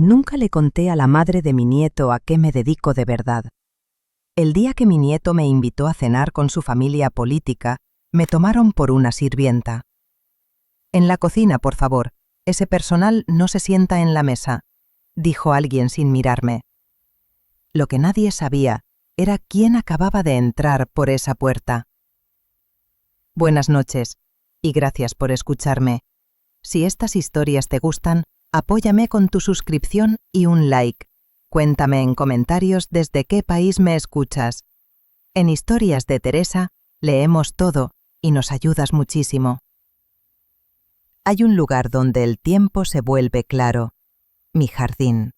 Nunca le conté a la madre de mi nieto a qué me dedico de verdad. El día que mi nieto me invitó a cenar con su familia política, me tomaron por una sirvienta. «En la cocina, por favor. Ese personal no se sienta en la mesa», dijo alguien sin mirarme. Lo que nadie sabía era quién acababa de entrar por esa puerta. Buenas noches, y gracias por escucharme. Si estas historias te gustan, apóyame con tu suscripción y un like. Cuéntame en comentarios desde qué país me escuchas. En Historias de Teresa leemos todo y nos ayudas muchísimo. Hay un lugar donde el tiempo se vuelve claro. Mi jardín.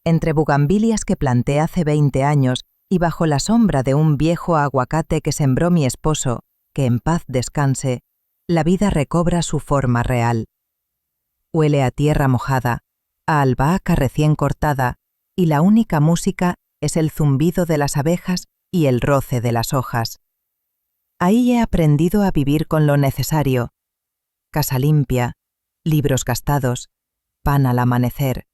Entre bugambilias que planté hace 20 años y bajo la sombra de un viejo aguacate que sembró mi esposo, que en paz descanse, la vida recobra su forma real. Huele a tierra mojada, a albahaca recién cortada, y la única música es el zumbido de las abejas y el roce de las hojas. Ahí he aprendido a vivir con lo necesario: casa limpia, libros gastados, pan al amanecer.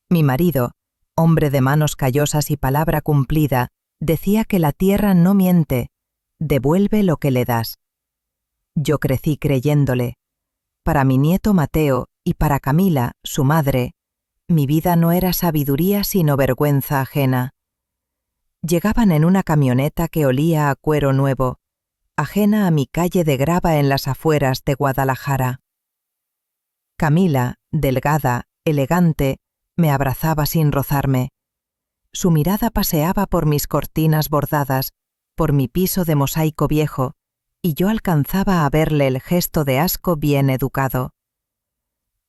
Mi marido, hombre de manos callosas y palabra cumplida, decía que la tierra no miente, devuelve lo que le das. Yo crecí creyéndole. Para mi nieto Mateo y para Camila, su madre, mi vida no era sabiduría sino vergüenza ajena. Llegaban en una camioneta que olía a cuero nuevo, ajena a mi calle de grava en las afueras de Guadalajara. Camila, delgada, elegante, me abrazaba sin rozarme. Su mirada paseaba por mis cortinas bordadas, por mi piso de mosaico viejo, y yo alcanzaba a verle el gesto de asco bien educado.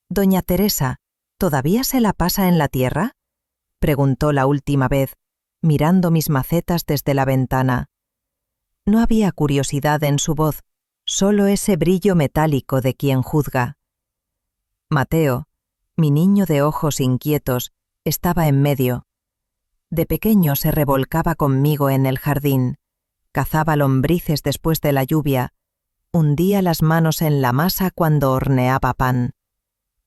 «Doña Teresa, ¿todavía se la pasa en la tierra?», preguntó la última vez, mirando mis macetas desde la ventana. No había curiosidad en su voz, solo ese brillo metálico de quien juzga. Mateo, mi niño de ojos inquietos, estaba en medio. De pequeño se revolcaba conmigo en el jardín, cazaba lombrices después de la lluvia, hundía las manos en la masa cuando horneaba pan.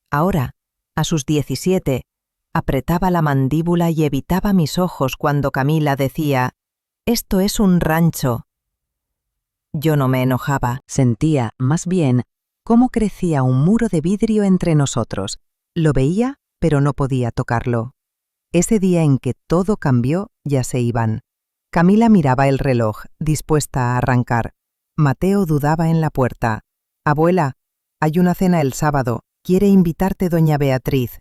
Ahora, a sus 17, apretaba la mandíbula y evitaba mis ojos cuando Camila decía: «Esto es un rancho». Yo no me enojaba, sentía, más bien, cómo crecía un muro de vidrio entre nosotros. Lo veía, pero no podía tocarlo. Ese día en que todo cambió, ya se iban. Camila miraba el reloj, dispuesta a arrancar. Mateo dudaba en la puerta. «Abuela, hay una cena el sábado. Quiere invitarte doña Beatriz».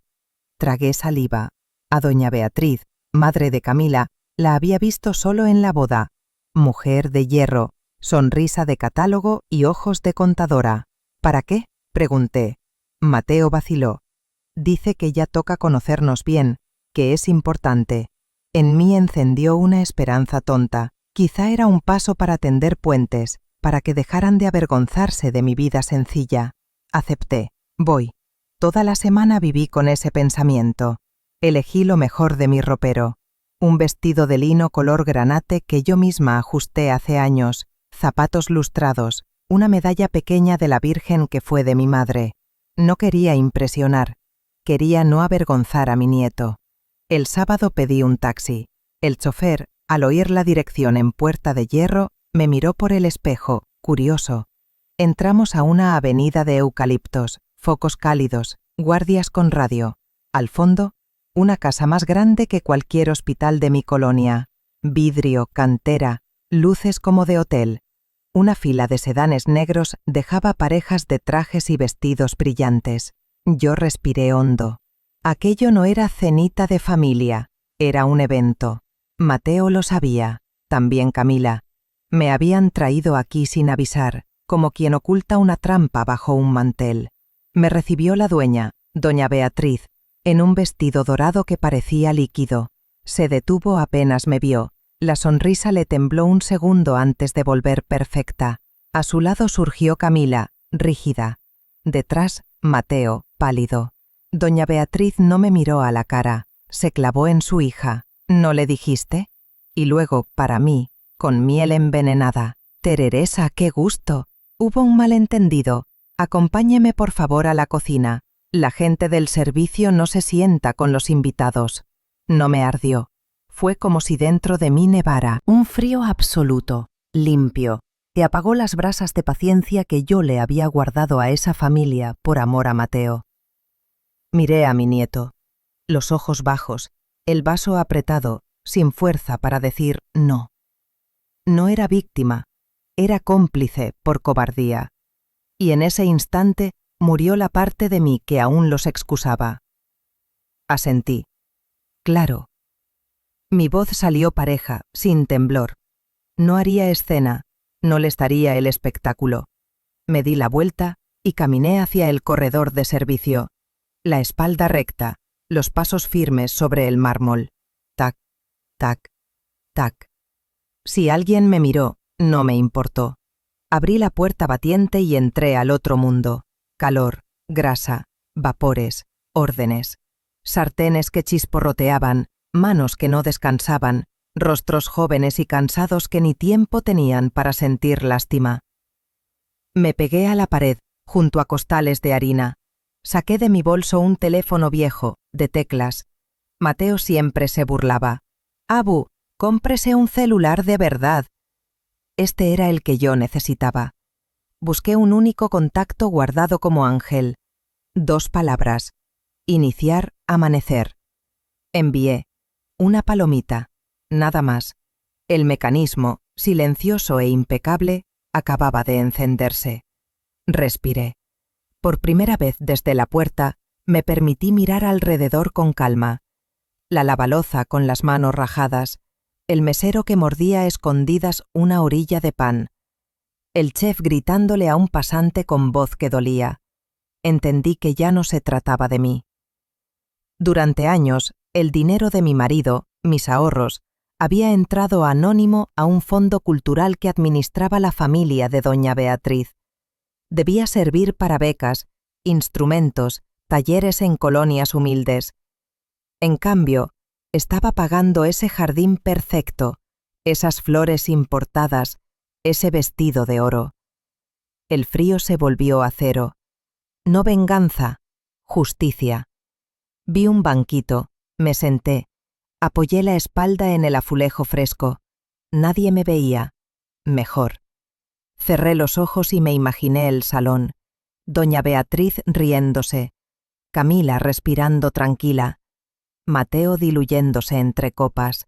Tragué saliva. A doña Beatriz, madre de Camila, la había visto solo en la boda. Mujer de hierro, sonrisa de catálogo y ojos de contadora. «¿Para qué?», pregunté. Mateo vaciló. «Dice que ya toca conocernos bien, que es importante». En mí encendió una esperanza tonta. Quizá era un paso para tender puentes, para que dejaran de avergonzarse de mi vida sencilla. Acepté. Voy. Toda la semana viví con ese pensamiento. Elegí lo mejor de mi ropero. Un vestido de lino color granate que yo misma ajusté hace años, zapatos lustrados, una medalla pequeña de la Virgen que fue de mi madre. No quería impresionar. Quería no avergonzar a mi nieto. El sábado pedí un taxi. El chofer, al oír la dirección en Puerta de Hierro, me miró por el espejo, curioso. Entramos a una avenida de eucaliptos, focos cálidos, guardias con radio. Al fondo, una casa más grande que cualquier hospital de mi colonia. Vidrio, cantera, luces como de hotel. Una fila de sedanes negros dejaba parejas de trajes y vestidos brillantes. Yo respiré hondo. Aquello no era cenita de familia, era un evento. Mateo lo sabía, también Camila. Me habían traído aquí sin avisar, como quien oculta una trampa bajo un mantel. Me recibió la dueña, doña Beatriz, en un vestido dorado que parecía líquido. Se detuvo apenas me vio. La sonrisa le tembló un segundo antes de volver perfecta. A su lado surgió Camila, rígida. Detrás, Mateo, pálido. Doña Beatriz no me miró a la cara, se clavó en su hija. «¿No le dijiste?». Y luego, para mí, con miel envenenada: «Teresa, qué gusto. Hubo un malentendido. Acompáñeme por favor a la cocina. La gente del servicio no se sienta con los invitados. No me ardió. Fue como si dentro de mí nevara. Un frío absoluto, limpio, que apagó las brasas de paciencia que yo le había guardado a esa familia por amor a Mateo. Miré a mi nieto. Los ojos bajos, el vaso apretado, sin fuerza para decir no. No era víctima, era cómplice por cobardía. Y en ese instante murió la parte de mí que aún los excusaba. Asentí. Claro. Mi voz salió pareja, sin temblor. No haría escena, no les daría el espectáculo. Me di la vuelta y caminé hacia el corredor de servicio. La espalda recta, los pasos firmes sobre el mármol. Tac, tac, tac. Si alguien me miró, no me importó. Abrí la puerta batiente y entré al otro mundo. Calor, grasa, vapores, órdenes. Sartenes que chisporroteaban, manos que no descansaban, rostros jóvenes y cansados que ni tiempo tenían para sentir lástima. Me pegué a la pared, junto a costales de harina. Saqué de mi bolso un teléfono viejo, de teclas. Mateo siempre se burlaba. «Abu, cómprese un celular de verdad». Este era el que yo necesitaba. Busqué un único contacto guardado como ángel. 2 palabras. Iniciar, amanecer. Envié. Una palomita. Nada más. El mecanismo, silencioso e impecable, acababa de encenderse. Respiré. Por primera vez desde la puerta, me permití mirar alrededor con calma. La lavaloza con las manos rajadas, el mesero que mordía a escondidas una orilla de pan, el chef gritándole a un pasante con voz que dolía. Entendí que ya no se trataba de mí. Durante años, el dinero de mi marido, mis ahorros, había entrado anónimo a un fondo cultural que administraba la familia de doña Beatriz. Debía servir para becas, instrumentos, talleres en colonias humildes. En cambio, estaba pagando ese jardín perfecto, esas flores importadas, ese vestido de oro. El frío se volvió acero. No venganza, justicia. Vi un banquito, me senté, apoyé la espalda en el azulejo fresco. Nadie me veía. Mejor. Cerré los ojos y me imaginé el salón. Doña Beatriz riéndose, Camila respirando tranquila, Mateo diluyéndose entre copas.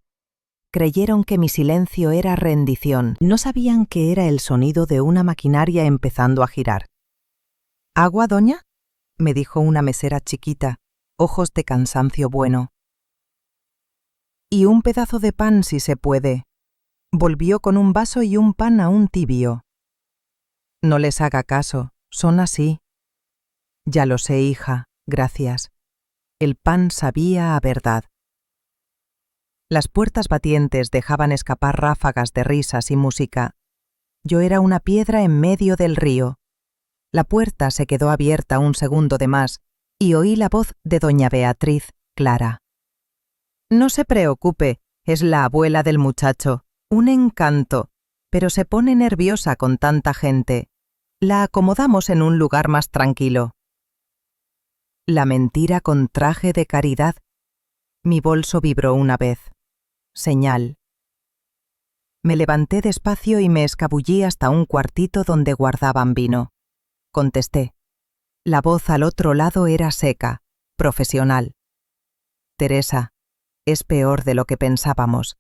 Creyeron que mi silencio era rendición. No sabían que era el sonido de una maquinaria empezando a girar. ¿Agua, doña?, me dijo una mesera chiquita, ojos de cansancio bueno. Y un pedazo de pan si se puede. Volvió con un vaso y un pan aún tibio. No les haga caso, son así. Ya lo sé, hija, gracias. El pan sabía a verdad. Las puertas batientes dejaban escapar ráfagas de risas y música. Yo era una piedra en medio del río. La puerta se quedó abierta un segundo de más y oí la voz de doña Beatriz, clara. No se preocupe, es la abuela del muchacho, un encanto, pero se pone nerviosa con tanta gente. La acomodamos en un lugar más tranquilo. La mentira con traje de caridad. Mi bolso vibró una vez. Señal. Me levanté despacio y me escabullí hasta un cuartito donde guardaban vino. Contesté. La voz al otro lado era seca, profesional. Teresa, es peor de lo que pensábamos.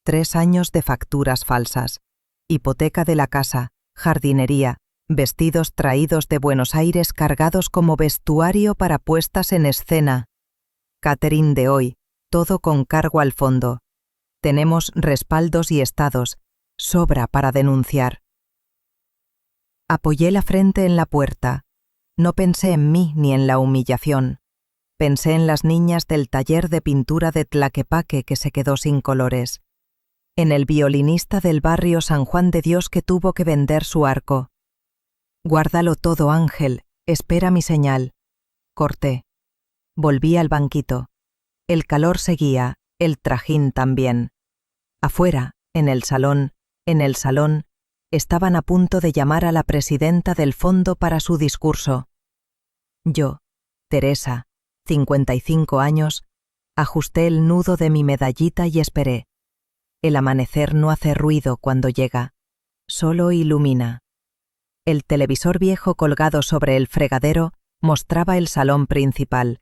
3 años de facturas falsas, hipoteca de la casa, jardinería, vestidos traídos de Buenos Aires cargados como vestuario para puestas en escena. Catering de hoy, todo con cargo al fondo. Tenemos respaldos y estados, sobra para denunciar. Apoyé la frente en la puerta. No pensé en mí ni en la humillación. Pensé en las niñas del taller de pintura de Tlaquepaque que se quedó sin colores. En el violinista del barrio San Juan de Dios que tuvo que vender su arco. Guárdalo todo, Ángel, espera mi señal. Corté. Volví al banquito. El calor seguía, el trajín también. Afuera, en el salón, estaban a punto de llamar a la presidenta del fondo para su discurso. Yo, Teresa, 55 años, ajusté el nudo de mi medallita y esperé. El amanecer no hace ruido cuando llega, solo ilumina. El televisor viejo colgado sobre el fregadero mostraba el salón principal.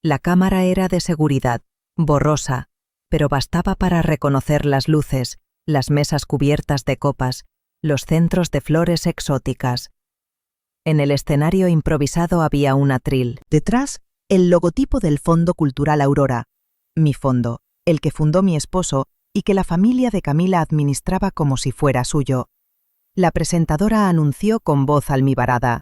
La cámara era de seguridad, borrosa, pero bastaba para reconocer las luces, las mesas cubiertas de copas, los centros de flores exóticas. En el escenario improvisado había un atril. Detrás, el logotipo del Fondo Cultural Aurora, mi fondo, el que fundó mi esposo y que la familia de Camila administraba como si fuera suyo. La presentadora anunció con voz almibarada: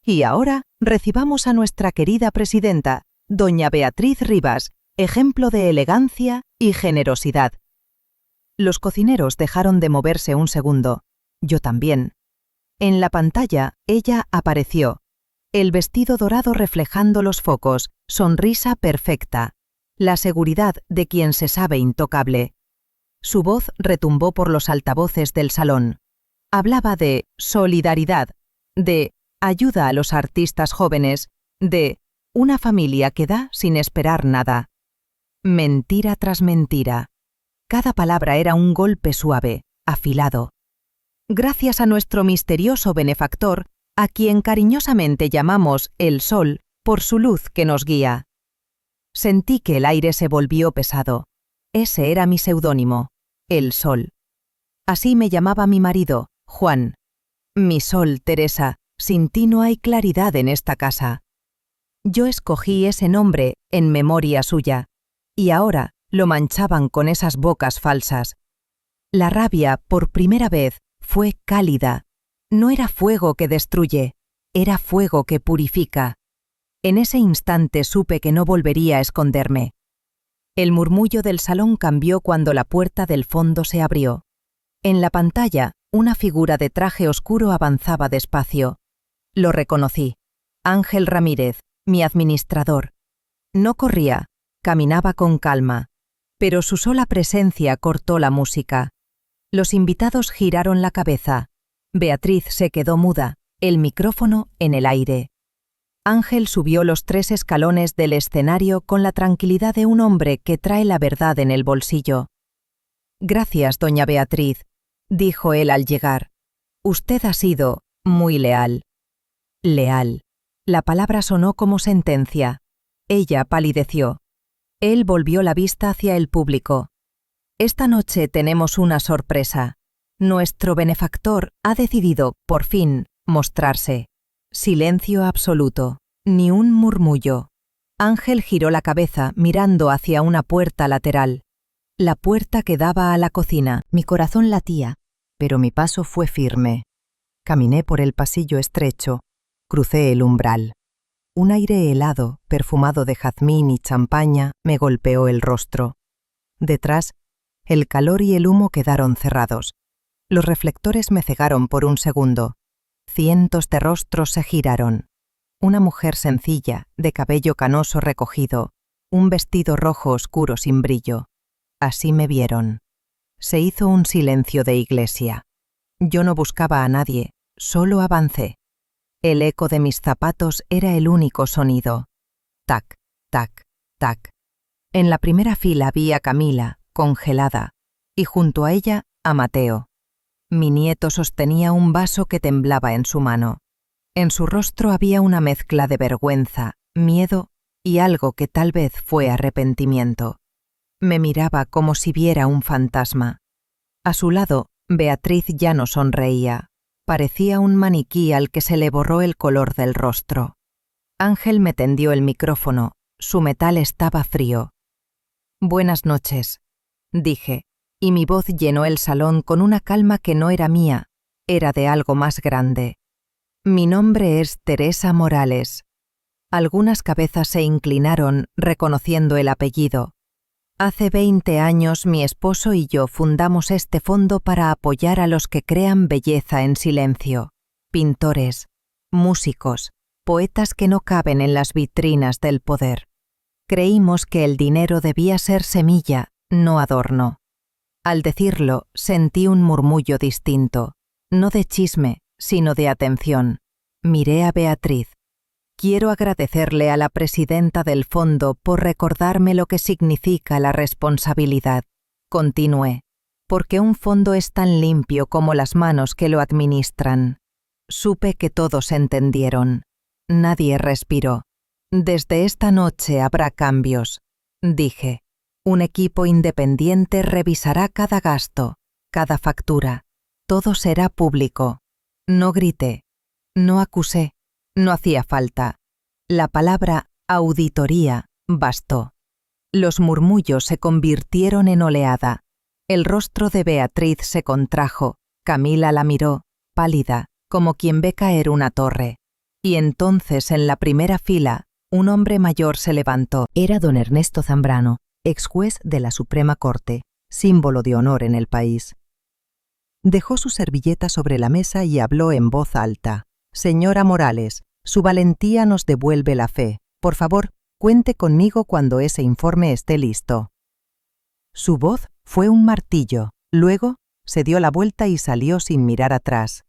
«Y ahora recibamos a nuestra querida presidenta, doña Beatriz Rivas, ejemplo de elegancia y generosidad». Los cocineros dejaron de moverse un segundo. Yo también. En la pantalla, ella apareció. El vestido dorado reflejando los focos, sonrisa perfecta. La seguridad de quien se sabe intocable. Su voz retumbó por los altavoces del salón. Hablaba de solidaridad, de ayuda a los artistas jóvenes, de una familia que da sin esperar nada. Mentira tras mentira. Cada palabra era un golpe suave, afilado. Gracias a nuestro misterioso benefactor, a quien cariñosamente llamamos el Sol por su luz que nos guía. Sentí que el aire se volvió pesado. Ese era mi seudónimo, el Sol. Así me llamaba mi marido, Juan. Mi sol, Teresa, sin ti no hay claridad en esta casa. Yo escogí ese nombre en memoria suya, y ahora lo manchaban con esas bocas falsas. La rabia, por primera vez, fue cálida. No era fuego que destruye, era fuego que purifica. En ese instante supe que no volvería a esconderme. El murmullo del salón cambió cuando la puerta del fondo se abrió. En la pantalla, una figura de traje oscuro avanzaba despacio. Lo reconocí. Ángel Ramírez, mi administrador. No corría, caminaba con calma, pero su sola presencia cortó la música. Los invitados giraron la cabeza. Beatriz se quedó muda, el micrófono en el aire. Ángel subió los 3 escalones del escenario con la tranquilidad de un hombre que trae la verdad en el bolsillo. «Gracias, doña Beatriz», dijo él al llegar. «Usted ha sido muy leal». Leal. La palabra sonó como sentencia. Ella palideció. Él volvió la vista hacia el público. «Esta noche tenemos una sorpresa. Nuestro benefactor ha decidido, por fin, mostrarse». Silencio absoluto, ni un murmullo. Ángel giró la cabeza mirando hacia una puerta lateral. La puerta que daba a la cocina. Mi corazón latía, pero mi paso fue firme. Caminé por el pasillo estrecho, crucé el umbral. Un aire helado, perfumado de jazmín y champaña, me golpeó el rostro. Detrás, el calor y el humo quedaron cerrados. Los reflectores me cegaron por un segundo. Cientos de rostros se giraron. Una mujer sencilla, de cabello canoso recogido, un vestido rojo oscuro sin brillo. Así me vieron. Se hizo un silencio de iglesia. Yo no buscaba a nadie, solo avancé. El eco de mis zapatos era el único sonido. Tac, tac, tac. En la primera fila vi a Camila, congelada, y junto a ella a Mateo. Mi nieto sostenía un vaso que temblaba en su mano. En su rostro había una mezcla de vergüenza, miedo y algo que tal vez fue arrepentimiento. Me miraba como si viera un fantasma. A su lado, Beatriz ya no sonreía. Parecía un maniquí al que se le borró el color del rostro. Ángel me tendió el micrófono. Su metal estaba frío. «Buenas noches», dije, y mi voz llenó el salón con una calma que no era mía, era de algo más grande. «Mi nombre es Teresa Morales». Algunas cabezas se inclinaron reconociendo el apellido. Hace 20 años mi esposo y yo fundamos este fondo para apoyar a los que crean belleza en silencio. Pintores, músicos, poetas que no caben en las vitrinas del poder. Creímos que el dinero debía ser semilla, no adorno. Al decirlo, sentí un murmullo distinto, no de chisme, sino de atención. Miré a Beatriz. Quiero agradecerle a la presidenta del fondo por recordarme lo que significa la responsabilidad. Continué, porque un fondo es tan limpio como las manos que lo administran. Supe que todos entendieron. Nadie respiró. Desde esta noche habrá cambios, dije. Un equipo independiente revisará cada gasto, cada factura. Todo será público. No grité, no acusé, no hacía falta. La palabra auditoría bastó. Los murmullos se convirtieron en oleada. El rostro de Beatriz se contrajo. Camila la miró, pálida, como quien ve caer una torre. Y entonces, en la primera fila, un hombre mayor se levantó. Era don Ernesto Zambrano, ex juez de la Suprema Corte, símbolo de honor en el país. Dejó su servilleta sobre la mesa y habló en voz alta. Señora Morales, su valentía nos devuelve la fe. Por favor, cuente conmigo cuando ese informe esté listo. Su voz fue un martillo. Luego, se dio la vuelta y salió sin mirar atrás.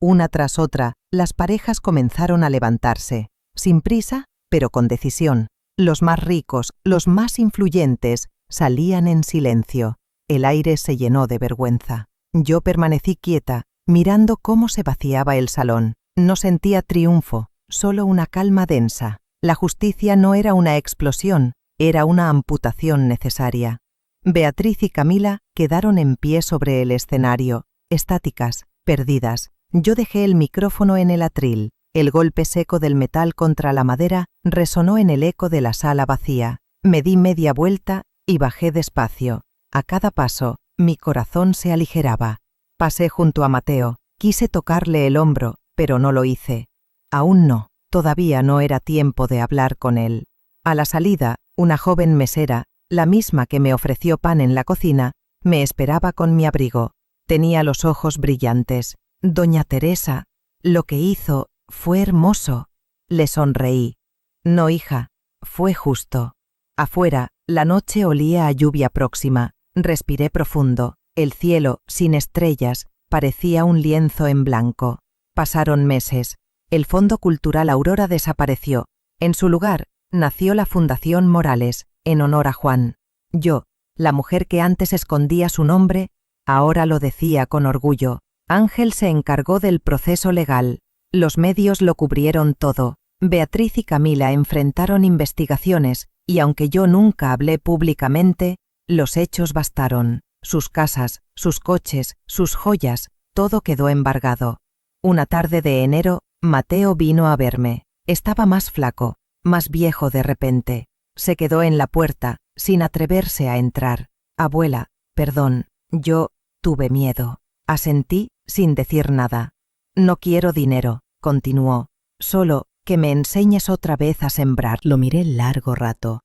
Una tras otra, las parejas comenzaron a levantarse, sin prisa, pero con decisión. Los más ricos, los más influyentes, salían en silencio. El aire se llenó de vergüenza. Yo permanecí quieta, mirando cómo se vaciaba el salón. No sentía triunfo, solo una calma densa. La justicia no era una explosión, era una amputación necesaria. Beatriz y Camila quedaron en pie sobre el escenario, estáticas, perdidas. Yo dejé el micrófono en el atril. El golpe seco del metal contra la madera resonó en el eco de la sala vacía. Me di media vuelta y bajé despacio. A cada paso, mi corazón se aligeraba. Pasé junto a Mateo. Quise tocarle el hombro, pero no lo hice. Aún no, todavía no era tiempo de hablar con él. A la salida, una joven mesera, la misma que me ofreció pan en la cocina, me esperaba con mi abrigo. Tenía los ojos brillantes. Doña Teresa, lo que hizo fue hermoso. Le sonreí. No, hija, fue justo. Afuera, la noche olía a lluvia próxima. Respiré profundo. El cielo, sin estrellas, parecía un lienzo en blanco. Pasaron meses. El Fondo Cultural Aurora desapareció. En su lugar, nació la Fundación Morales, en honor a Juan. Yo, la mujer que antes escondía su nombre, ahora lo decía con orgullo. Ángel se encargó del proceso legal. Los medios lo cubrieron todo. Beatriz y Camila enfrentaron investigaciones, y aunque yo nunca hablé públicamente, los hechos bastaron. Sus casas, sus coches, sus joyas, todo quedó embargado. Una tarde de enero, Mateo vino a verme. Estaba más flaco, más viejo de repente. Se quedó en la puerta, sin atreverse a entrar. Abuela, perdón, yo tuve miedo. Asentí, sin decir nada. No quiero dinero, continuó. Solo que me enseñes otra vez a sembrar. Lo miré largo rato.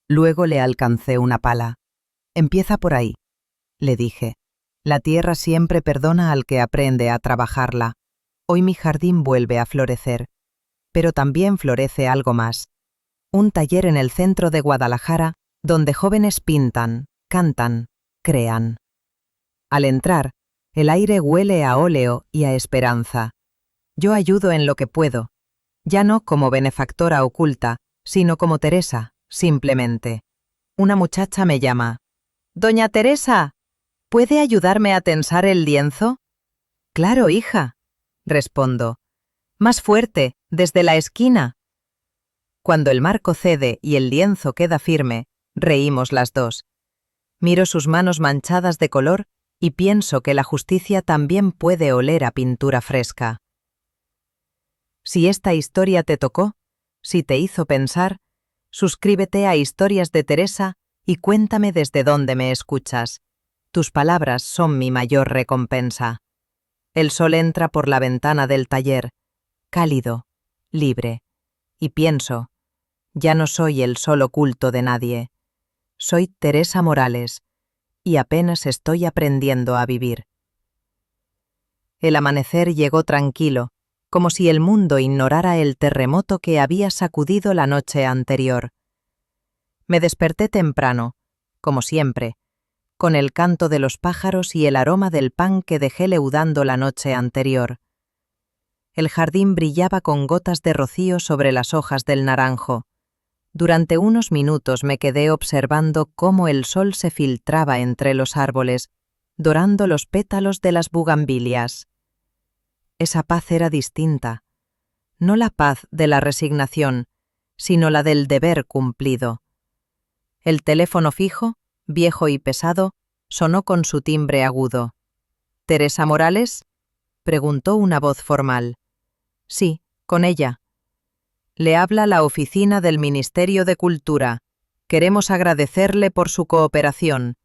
Luego le alcancé una pala. Empieza por ahí, le dije. La tierra siempre perdona al que aprende a trabajarla. Hoy mi jardín vuelve a florecer. Pero también florece algo más. Un taller en el centro de Guadalajara, donde jóvenes pintan, cantan, crean. Al entrar, el aire huele a óleo y a esperanza. Yo ayudo en lo que puedo, ya no como benefactora oculta, sino como Teresa, simplemente. Una muchacha me llama. «Doña Teresa, ¿puede ayudarme a tensar el lienzo?» «Claro, hija», respondo. «Más fuerte, desde la esquina». Cuando el marco cede y el lienzo queda firme, reímos las dos. Miro sus manos manchadas de color y pienso que la justicia también puede oler a pintura fresca. Si esta historia te tocó, si te hizo pensar, suscríbete a Historias de Teresa y cuéntame desde dónde me escuchas. Tus palabras son mi mayor recompensa. El sol entra por la ventana del taller, cálido, libre, y pienso, ya no soy el sol oculto de nadie. Soy Teresa Morales, y apenas estoy aprendiendo a vivir. El amanecer llegó tranquilo, como si el mundo ignorara el terremoto que había sacudido la noche anterior. Me desperté temprano, como siempre, con el canto de los pájaros y el aroma del pan que dejé leudando la noche anterior. El jardín brillaba con gotas de rocío sobre las hojas del naranjo. Durante unos minutos me quedé observando cómo el sol se filtraba entre los árboles, dorando los pétalos de las bugambilias. Esa paz era distinta. No la paz de la resignación, sino la del deber cumplido. El teléfono fijo, viejo y pesado, sonó con su timbre agudo. «¿Teresa Morales?», preguntó una voz formal. «Sí, con ella». «Le habla la oficina del Ministerio de Cultura. Queremos agradecerle por su cooperación.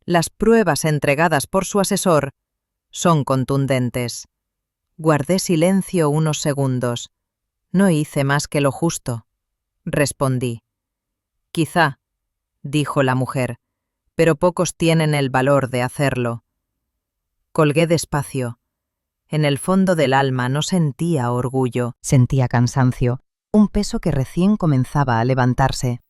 Las pruebas entregadas por su asesor son contundentes». Guardé silencio unos segundos. No hice más que lo justo. Respondí. «Quizá», dijo la mujer, «pero pocos tienen el valor de hacerlo». Colgué despacio. En el fondo del alma no sentía orgullo, sentía cansancio, un peso que recién comenzaba a levantarse.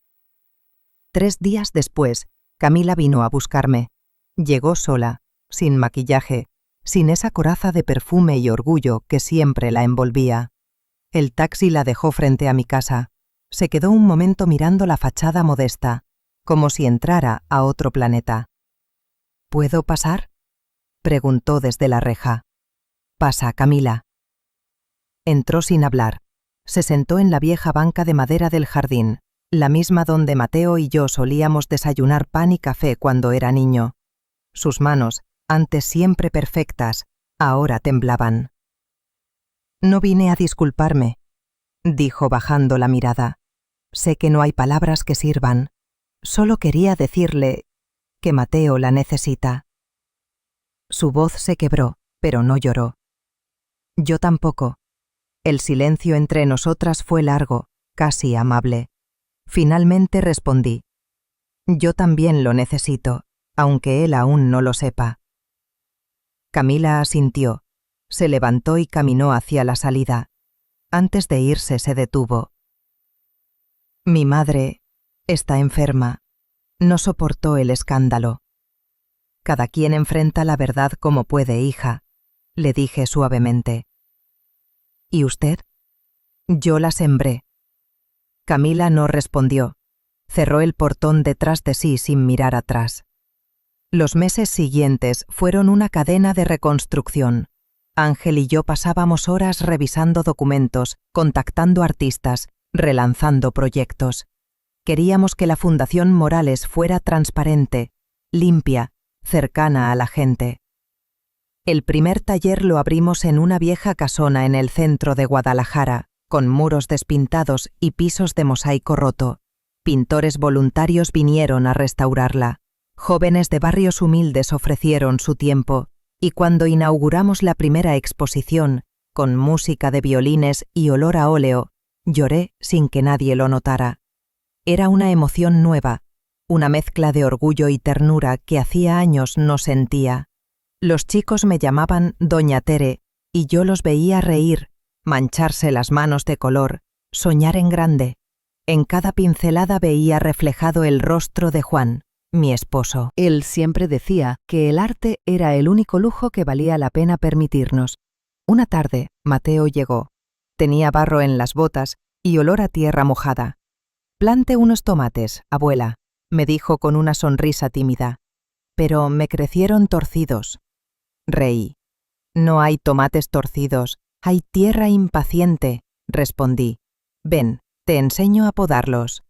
3 días después, Camila vino a buscarme. Llegó sola, sin maquillaje, sin esa coraza de perfume y orgullo que siempre la envolvía. El taxi la dejó frente a mi casa. Se quedó un momento mirando la fachada modesta, como si entrara a otro planeta. «¿Puedo pasar?», preguntó desde la reja. «Pasa, Camila». Entró sin hablar. Se sentó en la vieja banca de madera del jardín, la misma donde Mateo y yo solíamos desayunar pan y café cuando era niño. Sus manos, antes siempre perfectas, ahora temblaban. «No vine a disculparme», dijo bajando la mirada. «Sé que no hay palabras que sirvan. Solo quería decirle que Mateo la necesita». Su voz se quebró, pero no lloró. Yo tampoco. El silencio entre nosotras fue largo, casi amable. Finalmente respondí. «Yo también lo necesito, aunque él aún no lo sepa». Camila asintió. Se levantó y caminó hacia la salida. Antes de irse se detuvo. «Mi madre está enferma. No soportó el escándalo». «Cada quien enfrenta la verdad como puede, hija», le dije suavemente. «¿Y usted?». «Yo la sembré». Camila no respondió. Cerró el portón detrás de sí sin mirar atrás. Los meses siguientes fueron una cadena de reconstrucción. Ángel y yo pasábamos horas revisando documentos, contactando artistas, relanzando proyectos. Queríamos que la Fundación Morales fuera transparente, limpia, cercana a la gente. El primer taller lo abrimos en una vieja casona en el centro de Guadalajara, con muros despintados y pisos de mosaico roto. Pintores voluntarios vinieron a restaurarla. Jóvenes de barrios humildes ofrecieron su tiempo, y cuando inauguramos la primera exposición, con música de violines y olor a óleo, lloré sin que nadie lo notara. Era una emoción nueva, una mezcla de orgullo y ternura que hacía años no sentía. Los chicos me llamaban Doña Tere, y yo los veía reír, mancharse las manos de color, soñar en grande. En cada pincelada veía reflejado el rostro de Juan, mi esposo. Él siempre decía que el arte era el único lujo que valía la pena permitirnos. Una tarde, Mateo llegó. Tenía barro en las botas y olor a tierra mojada. «Plante unos tomates, abuela», me dijo con una sonrisa tímida. «Pero me crecieron torcidos». Reí. «No hay tomates torcidos, hay tierra impaciente», respondí. «Ven, te enseño a podarlos».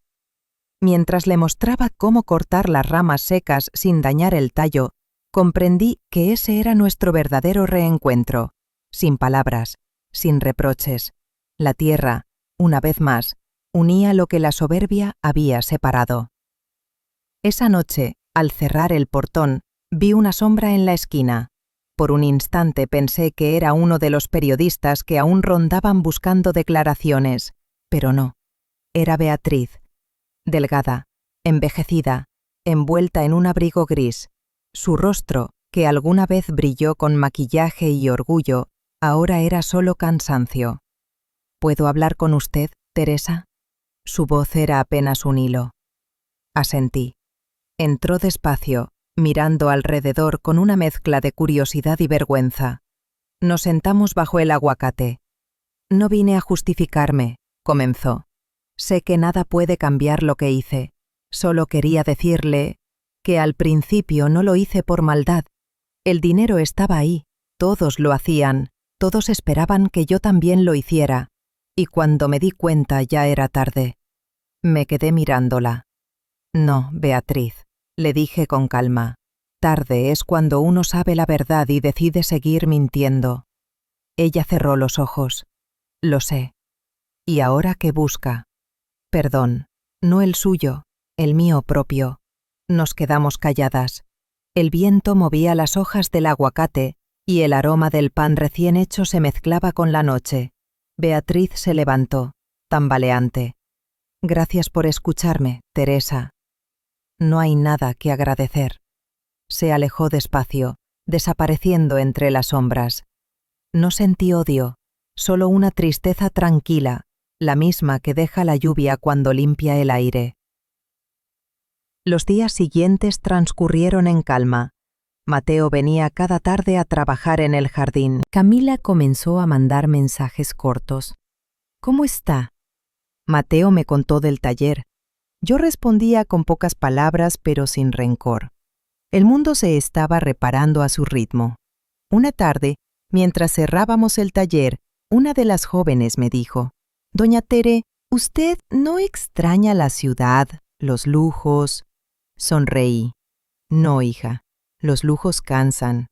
Mientras le mostraba cómo cortar las ramas secas sin dañar el tallo, comprendí que ese era nuestro verdadero reencuentro, sin palabras, sin reproches. La tierra, una vez más, unía lo que la soberbia había separado. Esa noche, al cerrar el portón, vi una sombra en la esquina. Por un instante pensé que era uno de los periodistas que aún rondaban buscando declaraciones, pero no. Era Beatriz. Delgada, envejecida, envuelta en un abrigo gris. Su rostro, que alguna vez brilló con maquillaje y orgullo, ahora era solo cansancio. «¿Puedo hablar con usted, Teresa?». Su voz era apenas un hilo. Asentí. Entró despacio, mirando alrededor con una mezcla de curiosidad y vergüenza. Nos sentamos bajo el aguacate. No vine a justificarme, comenzó. Sé que nada puede cambiar lo que hice. Solo quería decirle que al principio no lo hice por maldad. El dinero estaba ahí, todos lo hacían, todos esperaban que yo también lo hiciera, y cuando me di cuenta ya era tarde. Me quedé mirándola. No, Beatriz, le dije con calma. Tarde es cuando uno sabe la verdad y decide seguir mintiendo. Ella cerró los ojos. Lo sé. ¿Y ahora qué busca? Perdón, no el suyo, el mío propio. Nos quedamos calladas. El viento movía las hojas del aguacate y el aroma del pan recién hecho se mezclaba con la noche. Beatriz se levantó, tambaleante. Gracias por escucharme, Teresa. No hay nada que agradecer. Se alejó despacio, desapareciendo entre las sombras. No sentí odio, solo una tristeza tranquila, la misma que deja la lluvia cuando limpia el aire. Los días siguientes transcurrieron en calma. Mateo venía cada tarde a trabajar en el jardín. Camila comenzó a mandar mensajes cortos. ¿Cómo está? Mateo me contó del taller. Yo respondía con pocas palabras pero sin rencor. El mundo se estaba reparando a su ritmo. Una tarde, mientras cerrábamos el taller, una de las jóvenes me dijo: «Doña Tere, ¿usted no extraña la ciudad, los lujos?» Sonreí. No, hija, los lujos cansan.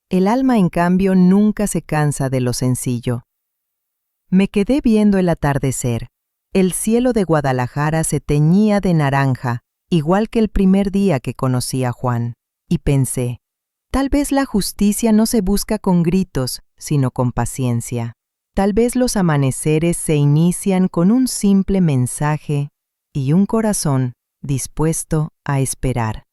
El alma, en cambio, nunca se cansa de lo sencillo. Me quedé viendo el atardecer. El cielo de Guadalajara se teñía de naranja, igual que el primer día que conocí a Juan, y pensé, tal vez la justicia no se busca con gritos, sino con paciencia. Tal vez los amaneceres se inician con un simple mensaje y un corazón dispuesto a esperar.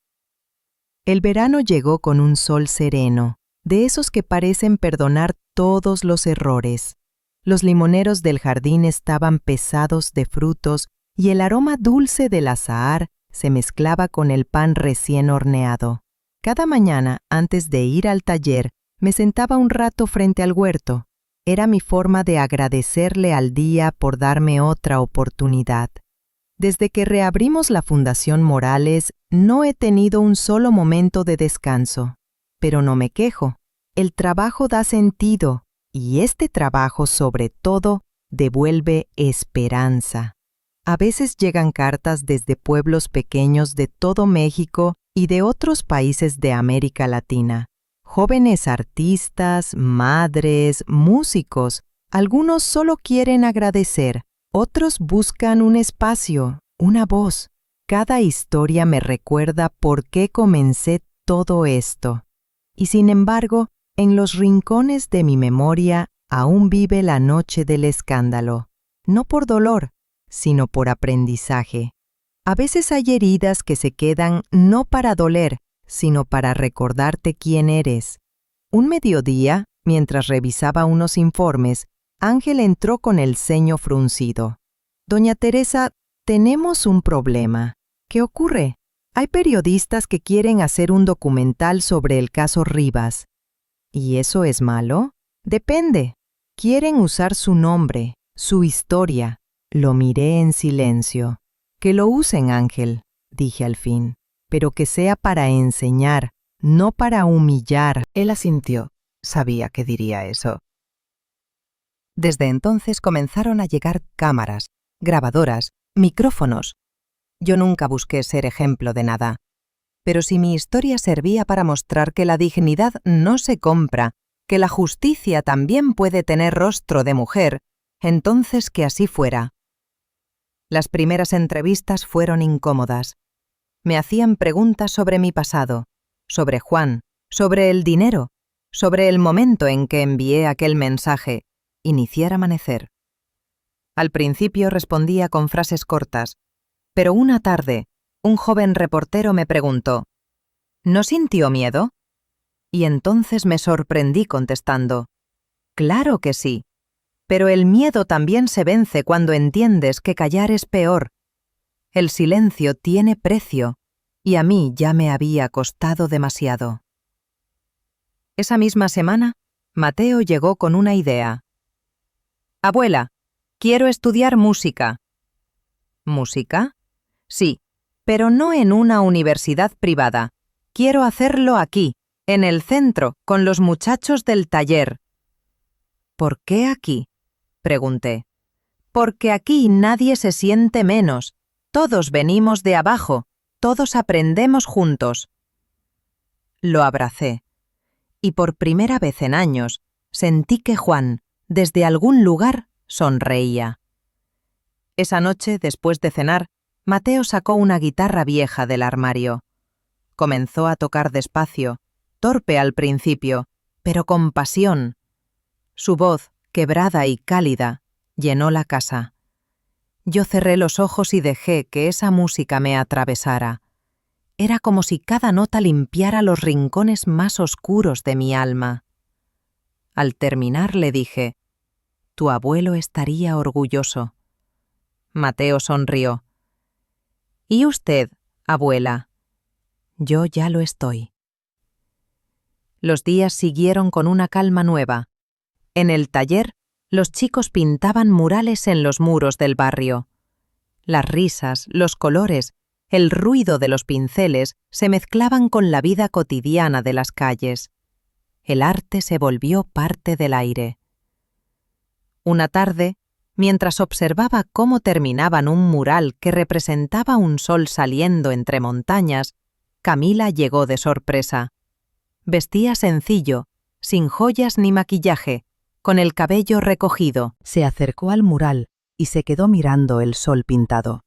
El verano llegó con un sol sereno, de esos que parecen perdonar todos los errores. Los limoneros del jardín estaban pesados de frutos y el aroma dulce del azahar se mezclaba con el pan recién horneado. Cada mañana, antes de ir al taller, me sentaba un rato frente al huerto. Era mi forma de agradecerle al día por darme otra oportunidad. Desde que reabrimos la Fundación Morales, no he tenido un solo momento de descanso. Pero no me quejo. El trabajo da sentido, y este trabajo, sobre todo, devuelve esperanza. A veces llegan cartas desde pueblos pequeños de todo México y de otros países de América Latina. Jóvenes artistas, madres, músicos. Algunos solo quieren agradecer. Otros buscan un espacio, una voz. Cada historia me recuerda por qué comencé todo esto. Y sin embargo, en los rincones de mi memoria aún vive la noche del escándalo. No por dolor, sino por aprendizaje. A veces hay heridas que se quedan no para doler, sino para recordarte quién eres. Un mediodía, mientras revisaba unos informes, Ángel entró con el ceño fruncido. «Doña Teresa, tenemos un problema. ¿Qué ocurre? Hay periodistas que quieren hacer un documental sobre el caso Rivas. ¿Y eso es malo? Depende. Quieren usar su nombre, su historia». Lo miré en silencio. «Que lo usen, Ángel», dije al fin, «pero que sea para enseñar, no para humillar». Él asintió. Sabía que diría eso. Desde entonces comenzaron a llegar cámaras, grabadoras, micrófonos. Yo nunca busqué ser ejemplo de nada. Pero si mi historia servía para mostrar que la dignidad no se compra, que la justicia también puede tener rostro de mujer, entonces que así fuera. Las primeras entrevistas fueron incómodas. Me hacían preguntas sobre mi pasado, sobre Juan, sobre el dinero, sobre el momento en que envié aquel mensaje, iniciar amanecer. Al principio respondía con frases cortas, pero una tarde, un joven reportero me preguntó: ¿no sintió miedo? Y entonces me sorprendí contestando: claro que sí, pero el miedo también se vence cuando entiendes que callar es peor. El silencio tiene precio, y a mí ya me había costado demasiado. Esa misma semana, Mateo llegó con una idea. Abuela, quiero estudiar música. ¿Música? Sí, pero no en una universidad privada. Quiero hacerlo aquí, en el centro, con los muchachos del taller. ¿Por qué aquí?, pregunté. Porque aquí nadie se siente menos. Todos venimos de abajo, todos aprendemos juntos. Lo abracé, y por primera vez en años sentí que Juan, desde algún lugar, sonreía. Esa noche, después de cenar, Mateo sacó una guitarra vieja del armario. Comenzó a tocar despacio, torpe al principio, pero con pasión. Su voz, quebrada y cálida, llenó la casa. Yo cerré los ojos y dejé que esa música me atravesara. Era como si cada nota limpiara los rincones más oscuros de mi alma. Al terminar le dije: «Tu abuelo estaría orgulloso». Mateo sonrió. «¿Y usted, abuela?» «Yo ya lo estoy». Los días siguieron con una calma nueva. En el taller, los chicos pintaban murales en los muros del barrio. Las risas, los colores, el ruido de los pinceles se mezclaban con la vida cotidiana de las calles. El arte se volvió parte del aire. Una tarde, mientras observaba cómo terminaban un mural que representaba un sol saliendo entre montañas, Camila llegó de sorpresa. Vestía sencillo, sin joyas ni maquillaje, con el cabello recogido. Se acercó al mural y se quedó mirando el sol pintado.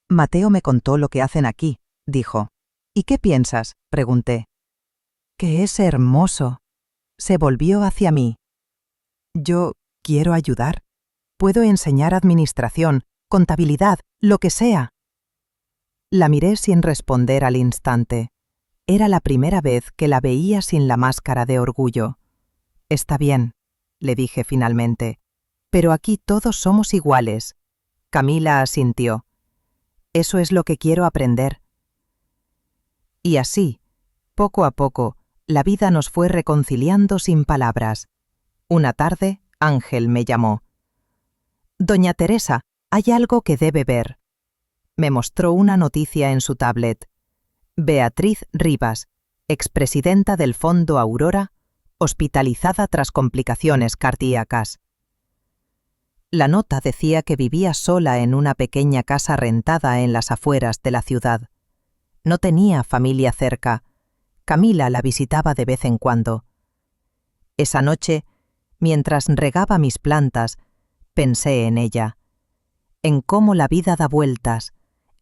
«Mateo me contó lo que hacen aquí», dijo. «¿Y qué piensas?», pregunté. «Que es hermoso». Se volvió hacia mí. «Yo quiero ayudar. Puedo enseñar administración, contabilidad, lo que sea». La miré sin responder al instante. Era la primera vez que la veía sin la máscara de orgullo. «Está bien», le dije finalmente, «pero aquí todos somos iguales». Camila asintió. «Eso es lo que quiero aprender». Y así, poco a poco, la vida nos fue reconciliando sin palabras. Una tarde, Ángel me llamó. «Doña Teresa, hay algo que debe ver». Me mostró una noticia en su tablet. Beatriz Rivas, expresidenta del Fondo Aurora, hospitalizada tras complicaciones cardíacas. La nota decía que vivía sola en una pequeña casa rentada en las afueras de la ciudad. No tenía familia cerca. Camila la visitaba de vez en cuando. Esa noche, mientras regaba mis plantas, pensé en ella, en cómo la vida da vueltas,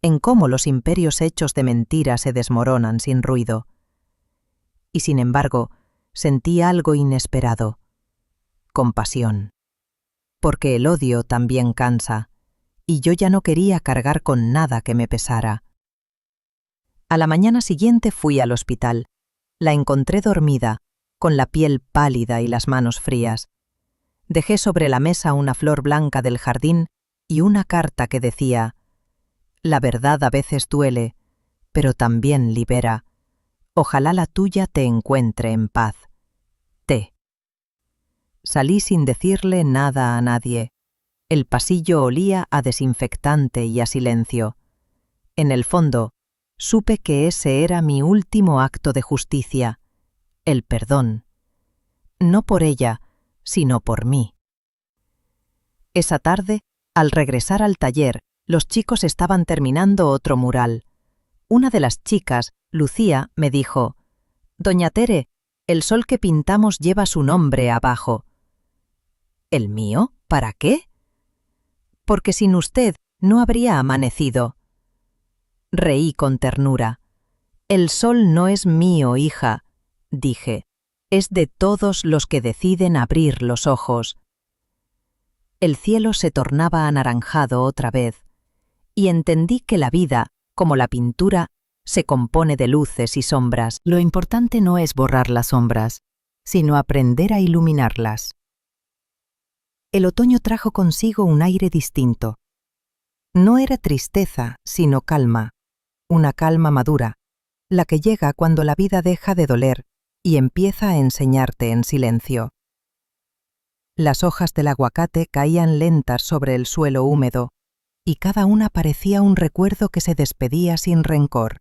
en cómo los imperios hechos de mentira se desmoronan sin ruido. Y sin embargo, sentí algo inesperado: compasión. Porque el odio también cansa, y yo ya no quería cargar con nada que me pesara. A la mañana siguiente fui al hospital. La encontré dormida, con la piel pálida y las manos frías. Dejé sobre la mesa una flor blanca del jardín y una carta que decía: «La verdad a veces duele, pero también libera. Ojalá la tuya te encuentre en paz. T». Salí sin decirle nada a nadie. El pasillo olía a desinfectante y a silencio. En el fondo, supe que ese era mi último acto de justicia, el perdón. No por ella, sino por mí. Esa tarde, al regresar al taller, los chicos estaban terminando otro mural. Una de las chicas, Lucía, me dijo: «Doña Tere, el sol que pintamos lleva su nombre abajo». «¿El mío? ¿Para qué?» «Porque sin usted no habría amanecido». Reí con ternura. «El sol no es mío, hija», dije. «Es de todos los que deciden abrir los ojos». El cielo se tornaba anaranjado otra vez, y entendí que la vida, como la pintura, se compone de luces y sombras. Lo importante no es borrar las sombras, sino aprender a iluminarlas. El otoño trajo consigo un aire distinto. No era tristeza, sino calma, una calma madura, la que llega cuando la vida deja de doler y empieza a enseñarte en silencio. Las hojas del aguacate caían lentas sobre el suelo húmedo, y cada una parecía un recuerdo que se despedía sin rencor.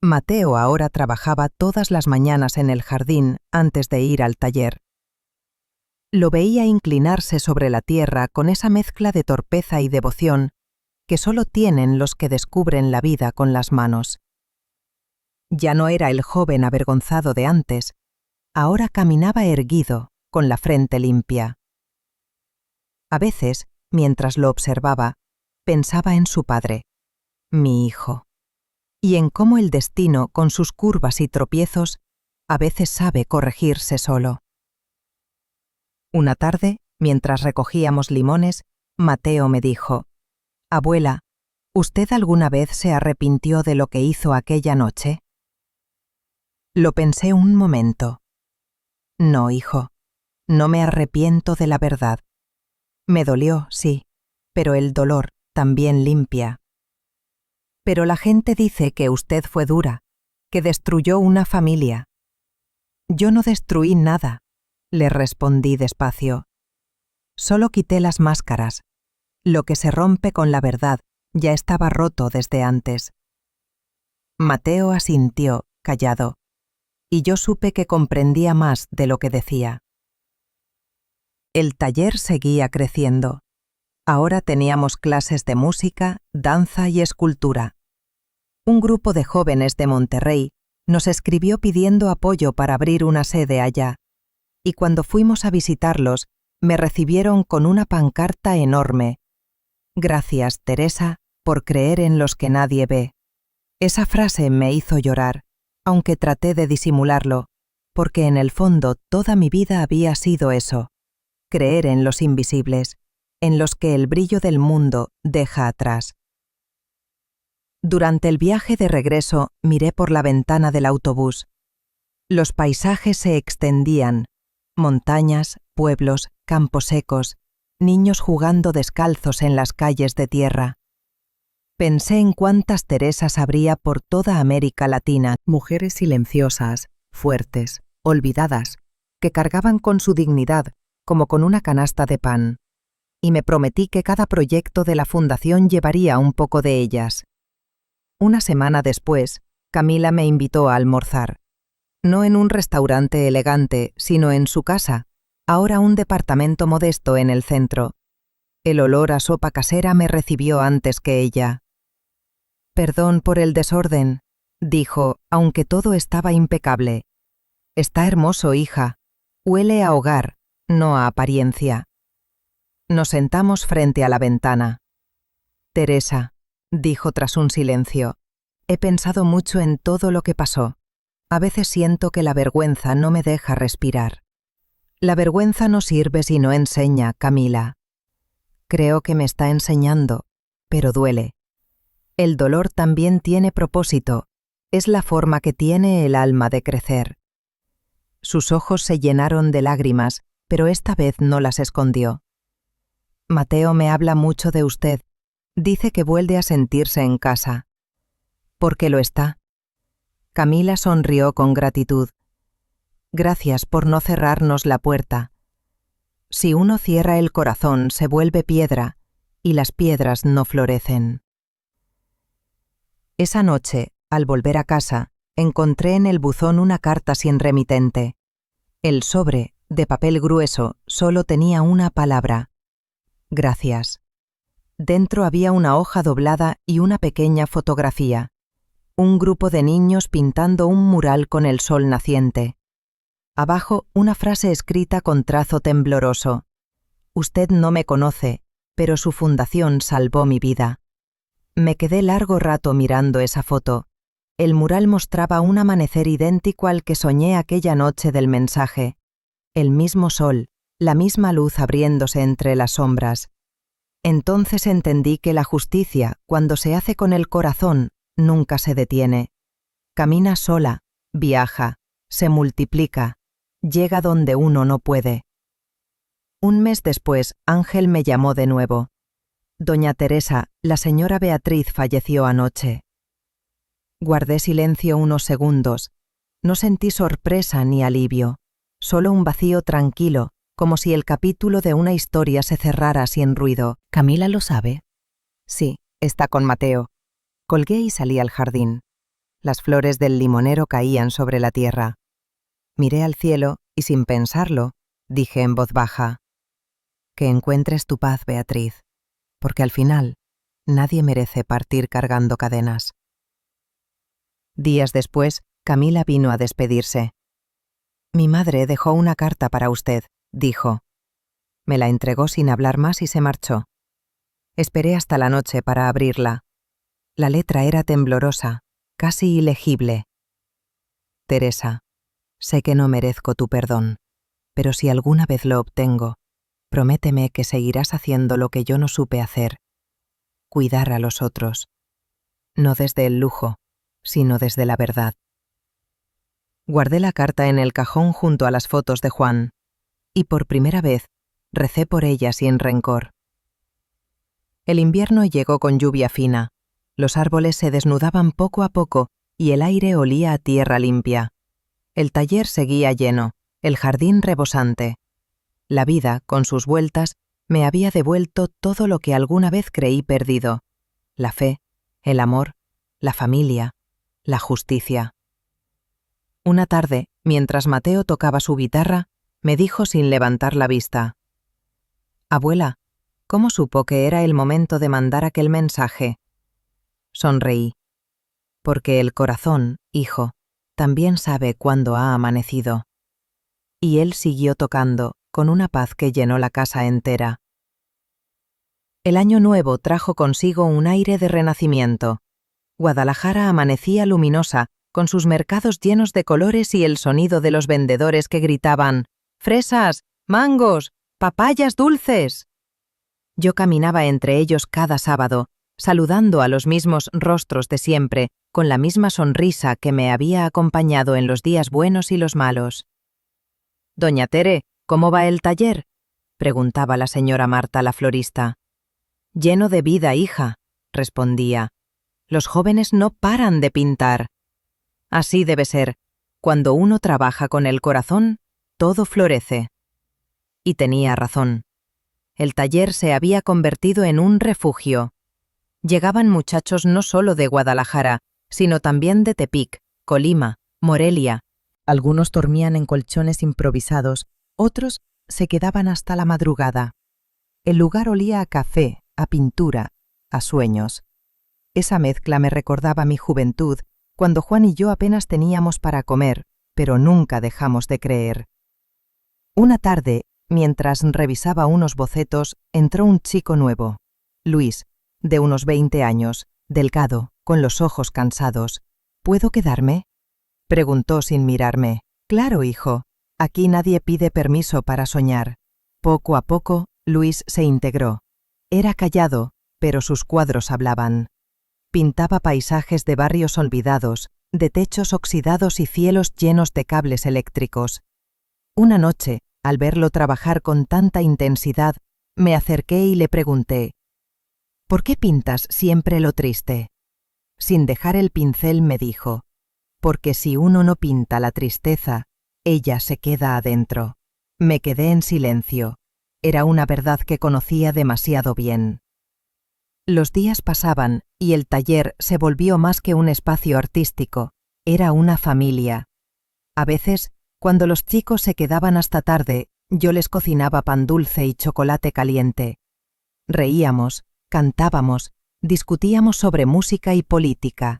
Mateo ahora trabajaba todas las mañanas en el jardín antes de ir al taller. Lo veía inclinarse sobre la tierra con esa mezcla de torpeza y devoción que solo tienen los que descubren la vida con las manos. Ya no era el joven avergonzado de antes, ahora caminaba erguido, con la frente limpia. A veces, mientras lo observaba, pensaba en su padre, mi hijo, y en cómo el destino, con sus curvas y tropiezos, a veces sabe corregirse solo. Una tarde, mientras recogíamos limones, Mateo me dijo: «Abuela, ¿usted alguna vez se arrepintió de lo que hizo aquella noche?» Lo pensé un momento. No, hijo, no me arrepiento de la verdad. Me dolió, sí, pero el dolor también limpia. Pero la gente dice que usted fue dura, que destruyó una familia. Yo no destruí nada, le respondí despacio. Solo quité las máscaras. Lo que se rompe con la verdad ya estaba roto desde antes. Mateo asintió, callado, y yo supe que comprendía más de lo que decía. El taller seguía creciendo. Ahora teníamos clases de música, danza y escultura. Un grupo de jóvenes de Monterrey nos escribió pidiendo apoyo para abrir una sede allá, y cuando fuimos a visitarlos, me recibieron con una pancarta enorme: «Gracias, Teresa, por creer en los que nadie ve». Esa frase me hizo llorar, aunque traté de disimularlo, porque en el fondo toda mi vida había sido eso: creer en los invisibles, en los que el brillo del mundo deja atrás. Durante el viaje de regreso miré por la ventana del autobús. Los paisajes se extendían: montañas, pueblos, campos secos, niños jugando descalzos en las calles de tierra. Pensé en cuántas Teresas habría por toda América Latina, mujeres silenciosas, fuertes, olvidadas, que cargaban con su dignidad como con una canasta de pan, y me prometí que cada proyecto de la fundación llevaría un poco de ellas. Una semana después, Camila me invitó a almorzar. No en un restaurante elegante, sino en su casa, ahora un departamento modesto en el centro. El olor a sopa casera me recibió antes que ella. «Perdón por el desorden», dijo, aunque todo estaba impecable. «Está hermoso, hija. Huele a hogar, no a apariencia». Nos sentamos frente a la ventana. «Teresa», dijo tras un silencio, «he pensado mucho en todo lo que pasó. A veces siento que la vergüenza no me deja respirar». «La vergüenza no sirve si no enseña, Camila». «Creo que me está enseñando, pero duele. El dolor también tiene propósito, es la forma que tiene el alma de crecer». Sus ojos se llenaron de lágrimas, pero esta vez no las escondió. «Mateo me habla mucho de usted. Dice que vuelve a sentirse en casa». «¿Por qué lo está?» Camila sonrió con gratitud. «Gracias por no cerrarnos la puerta. Si uno cierra el corazón se vuelve piedra, y las piedras no florecen». Esa noche, al volver a casa, encontré en el buzón una carta sin remitente. El sobre, de papel grueso, solo tenía una palabra: «Gracias». Dentro había una hoja doblada y una pequeña fotografía. Un grupo de niños pintando un mural con el sol naciente. Abajo, una frase escrita con trazo tembloroso: «Usted no me conoce, pero su fundación salvó mi vida». Me quedé largo rato mirando esa foto. El mural mostraba un amanecer idéntico al que soñé aquella noche del mensaje. El mismo sol, la misma luz abriéndose entre las sombras. Entonces entendí que la justicia, cuando se hace con el corazón, nunca se detiene. Camina sola, viaja, se multiplica, llega donde uno no puede. Un mes después, Ángel me llamó de nuevo. «Doña Teresa, la señora Beatriz falleció anoche». Guardé silencio unos segundos. No sentí sorpresa ni alivio, solo un vacío tranquilo, como si el capítulo de una historia se cerrara sin ruido. ¿Camila lo sabe? Sí, está con Mateo. Colgué y salí al jardín. Las flores del limonero caían sobre la tierra. Miré al cielo y, sin pensarlo, dije en voz baja: que encuentres tu paz, Beatriz, porque al final nadie merece partir cargando cadenas. Días después, Camila vino a despedirse. Mi madre dejó una carta para usted, dijo. Me la entregó sin hablar más y se marchó. Esperé hasta la noche para abrirla. La letra era temblorosa, casi ilegible. Teresa, sé que no merezco tu perdón, pero si alguna vez lo obtengo, prométeme que seguirás haciendo lo que yo no supe hacer: cuidar a los otros. No desde el lujo, sino desde la verdad. Guardé la carta en el cajón junto a las fotos de Juan, y por primera vez recé por ella sin rencor. El invierno llegó con lluvia fina. Los árboles se desnudaban poco a poco y el aire olía a tierra limpia. El taller seguía lleno, el jardín rebosante. La vida, con sus vueltas, me había devuelto todo lo que alguna vez creí perdido: la fe, el amor, la familia, la justicia. Una tarde, mientras Mateo tocaba su guitarra, me dijo sin levantar la vista: Abuela, ¿cómo supo que era el momento de mandar aquel mensaje? Sonreí. Porque el corazón, hijo, también sabe cuándo ha amanecido. Y él siguió tocando, con una paz que llenó la casa entera. El año nuevo trajo consigo un aire de renacimiento. Guadalajara amanecía luminosa, con sus mercados llenos de colores y el sonido de los vendedores que gritaban: ¡fresas, mangos, papayas dulces! Yo caminaba entre ellos cada sábado, saludando a los mismos rostros de siempre, con la misma sonrisa que me había acompañado en los días buenos y los malos. «Doña Tere, ¿cómo va el taller?», preguntaba la señora Marta, la florista. «Lleno de vida, hija», respondía. «Los jóvenes no paran de pintar». Así debe ser. Cuando uno trabaja con el corazón, todo florece. Y tenía razón. El taller se había convertido en un refugio. Llegaban muchachos no solo de Guadalajara, sino también de Tepic, Colima, Morelia. Algunos dormían en colchones improvisados, otros se quedaban hasta la madrugada. El lugar olía a café, a pintura, a sueños. Esa mezcla me recordaba mi juventud, cuando Juan y yo apenas teníamos para comer, pero nunca dejamos de creer. Una tarde, mientras revisaba unos bocetos, entró un chico nuevo, Luis, de unos 20 años, delgado, con los ojos cansados. «¿Puedo quedarme?», preguntó sin mirarme. «Claro, hijo. Aquí nadie pide permiso para soñar». Poco a poco, Luis se integró. Era callado, pero sus cuadros hablaban. Pintaba paisajes de barrios olvidados, de techos oxidados y cielos llenos de cables eléctricos. Una noche, al verlo trabajar con tanta intensidad, me acerqué y le pregunté: «¿Por qué pintas siempre lo triste?». Sin dejar el pincel me dijo: «Porque si uno no pinta la tristeza, ella se queda adentro». Me quedé en silencio. Era una verdad que conocía demasiado bien. Los días pasaban y el taller se volvió más que un espacio artístico, era una familia. A veces, cuando los chicos se quedaban hasta tarde, yo les cocinaba pan dulce y chocolate caliente. Reíamos, cantábamos, discutíamos sobre música y política.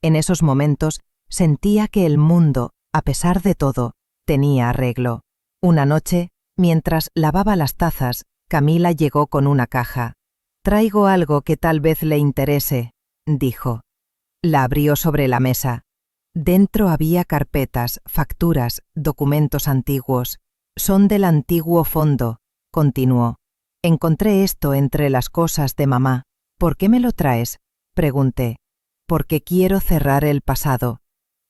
En esos momentos sentía que el mundo, a pesar de todo, tenía arreglo. Una noche, mientras lavaba las tazas, Camila llegó con una caja. «Traigo algo que tal vez le interese», dijo. La abrió sobre la mesa. Dentro había carpetas, facturas, documentos antiguos. «Son del antiguo fondo», continuó. «Encontré esto entre las cosas de mamá». «¿Por qué me lo traes?», pregunté. «Porque quiero cerrar el pasado.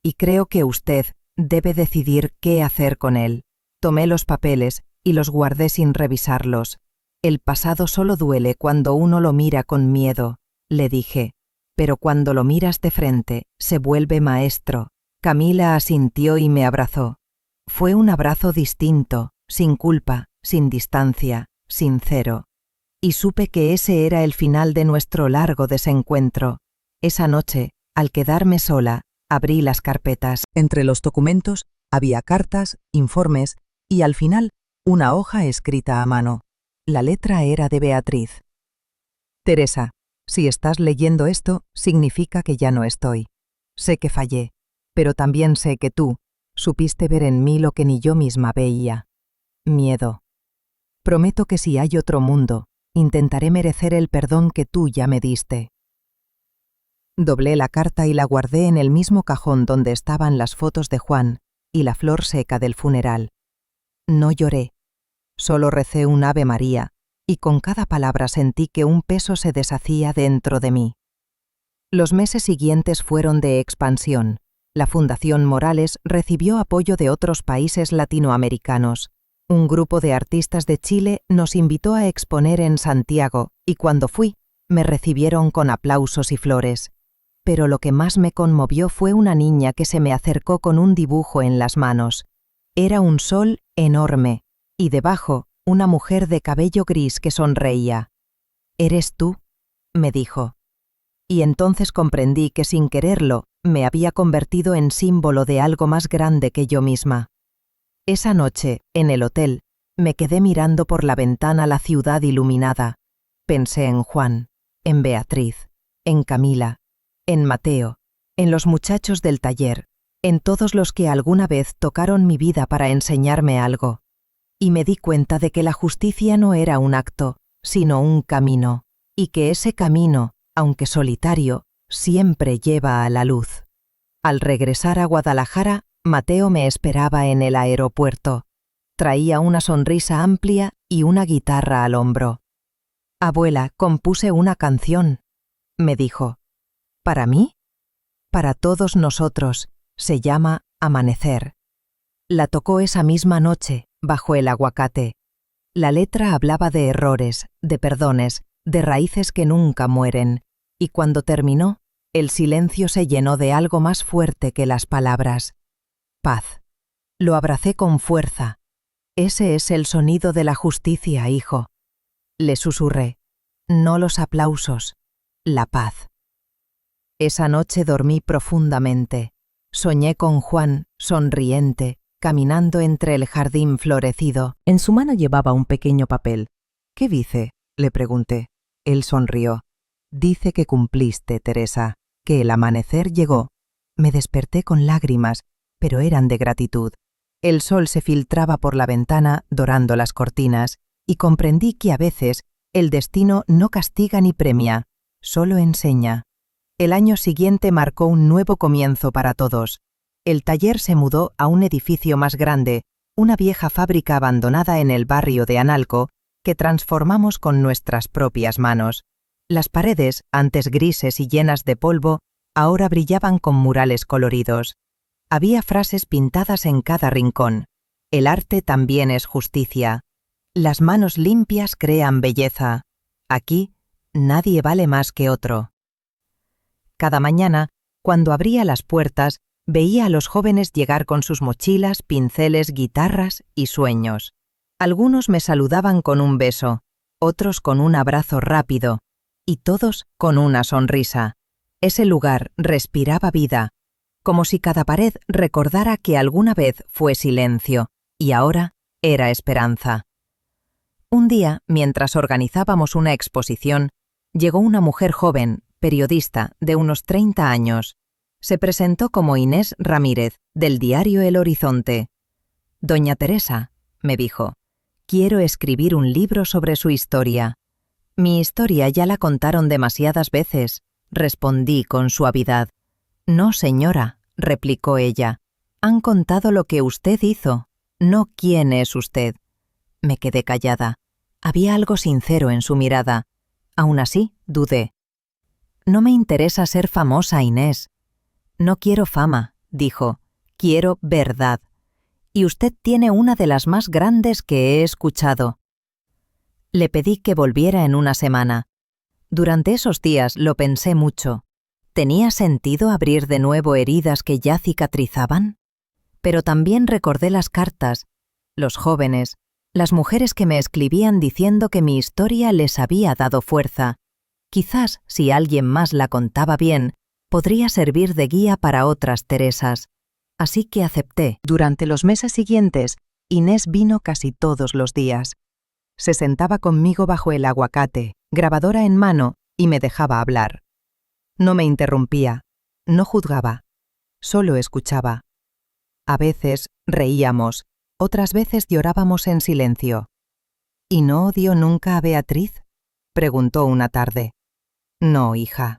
Y creo que usted debe decidir qué hacer con él». Tomé los papeles y los guardé sin revisarlos. «El pasado solo duele cuando uno lo mira con miedo», le dije. «Pero cuando lo miras de frente, se vuelve maestro». Camila asintió y me abrazó. Fue un abrazo distinto, sin culpa, sin distancia, sincero. Y supe que ese era el final de nuestro largo desencuentro. Esa noche, al quedarme sola, abrí las carpetas. Entre los documentos había cartas, informes y, al final, una hoja escrita a mano. La letra era de Beatriz. Teresa, si estás leyendo esto, significa que ya no estoy. Sé que fallé, pero también sé que tú supiste ver en mí lo que ni yo misma veía. Miedo. Prometo que si hay otro mundo, intentaré merecer el perdón que tú ya me diste. Doblé la carta y la guardé en el mismo cajón donde estaban las fotos de Juan y la flor seca del funeral. No lloré, solo recé un Ave María, y con cada palabra sentí que un peso se deshacía dentro de mí. Los meses siguientes fueron de expansión. La Fundación Morales recibió apoyo de otros países latinoamericanos. Un grupo de artistas de Chile nos invitó a exponer en Santiago, y cuando fui, me recibieron con aplausos y flores. Pero lo que más me conmovió fue una niña que se me acercó con un dibujo en las manos. Era un sol enorme, y debajo, una mujer de cabello gris que sonreía. «¿Eres tú?», me dijo. Y entonces comprendí que sin quererlo, me había convertido en símbolo de algo más grande que yo misma. Esa noche, en el hotel, me quedé mirando por la ventana la ciudad iluminada. Pensé en Juan, en Beatriz, en Camila, en Mateo, en los muchachos del taller, en todos los que alguna vez tocaron mi vida para enseñarme algo. Y me di cuenta de que la justicia no era un acto, sino un camino, y que ese camino, aunque solitario, siempre lleva a la luz. Al regresar a Guadalajara, Mateo me esperaba en el aeropuerto. Traía una sonrisa amplia y una guitarra al hombro. «Abuela, compuse una canción», me dijo. «¿Para mí?» «Para todos nosotros. Se llama Amanecer». La tocó esa misma noche, bajo el aguacate. La letra hablaba de errores, de perdones, de raíces que nunca mueren, y cuando terminó, el silencio se llenó de algo más fuerte que las palabras. Paz. Lo abracé con fuerza. «Ese es el sonido de la justicia, hijo». Le susurré. «No los aplausos, la paz». Esa noche dormí profundamente. Soñé con Juan, sonriente, caminando entre el jardín florecido. En su mano llevaba un pequeño papel. «¿Qué dice?», le pregunté. Él sonrió. «Dice que cumpliste, Teresa, que el amanecer llegó». Me desperté con lágrimas, pero eran de gratitud. El sol se filtraba por la ventana, dorando las cortinas, y comprendí que a veces el destino no castiga ni premia, solo enseña. El año siguiente marcó un nuevo comienzo para todos. El taller se mudó a un edificio más grande, una vieja fábrica abandonada en el barrio de Analco, que transformamos con nuestras propias manos. Las paredes, antes grises y llenas de polvo, ahora brillaban con murales coloridos. Había frases pintadas en cada rincón. «El arte también es justicia». «Las manos limpias crean belleza». «Aquí, nadie vale más que otro». Cada mañana, cuando abría las puertas, veía a los jóvenes llegar con sus mochilas, pinceles, guitarras y sueños. Algunos me saludaban con un beso, otros con un abrazo rápido, y todos con una sonrisa. Ese lugar respiraba vida, como si cada pared recordara que alguna vez fue silencio, y ahora era esperanza. Un día, mientras organizábamos una exposición, llegó una mujer joven, periodista, de unos 30 años. Se presentó como Inés Ramírez, del diario El Horizonte. «Doña Teresa», me dijo, «quiero escribir un libro sobre su historia». «Mi historia ya la contaron demasiadas veces», respondí con suavidad. «No, señora», replicó ella, «han contado lo que usted hizo, no quién es usted». Me quedé callada. Había algo sincero en su mirada. Aún así, dudé. «No me interesa ser famosa, Inés». «No quiero fama», dijo, «quiero verdad. Y usted tiene una de las más grandes que he escuchado». Le pedí que volviera en una semana. Durante esos días lo pensé mucho. ¿Tenía sentido abrir de nuevo heridas que ya cicatrizaban? Pero también recordé las cartas, los jóvenes, Las mujeres que me escribían diciendo que mi historia les había dado fuerza. Quizás, si alguien más la contaba bien, podría servir de guía para otras Teresas. Así que acepté. Durante los meses siguientes, Inés vino casi todos los días. Se sentaba conmigo bajo el aguacate, grabadora en mano, y me dejaba hablar. No me interrumpía, no juzgaba, solo escuchaba. A veces reíamos, otras veces llorábamos en silencio. ¿Y no odió nunca a Beatriz?, preguntó una tarde. No, hija.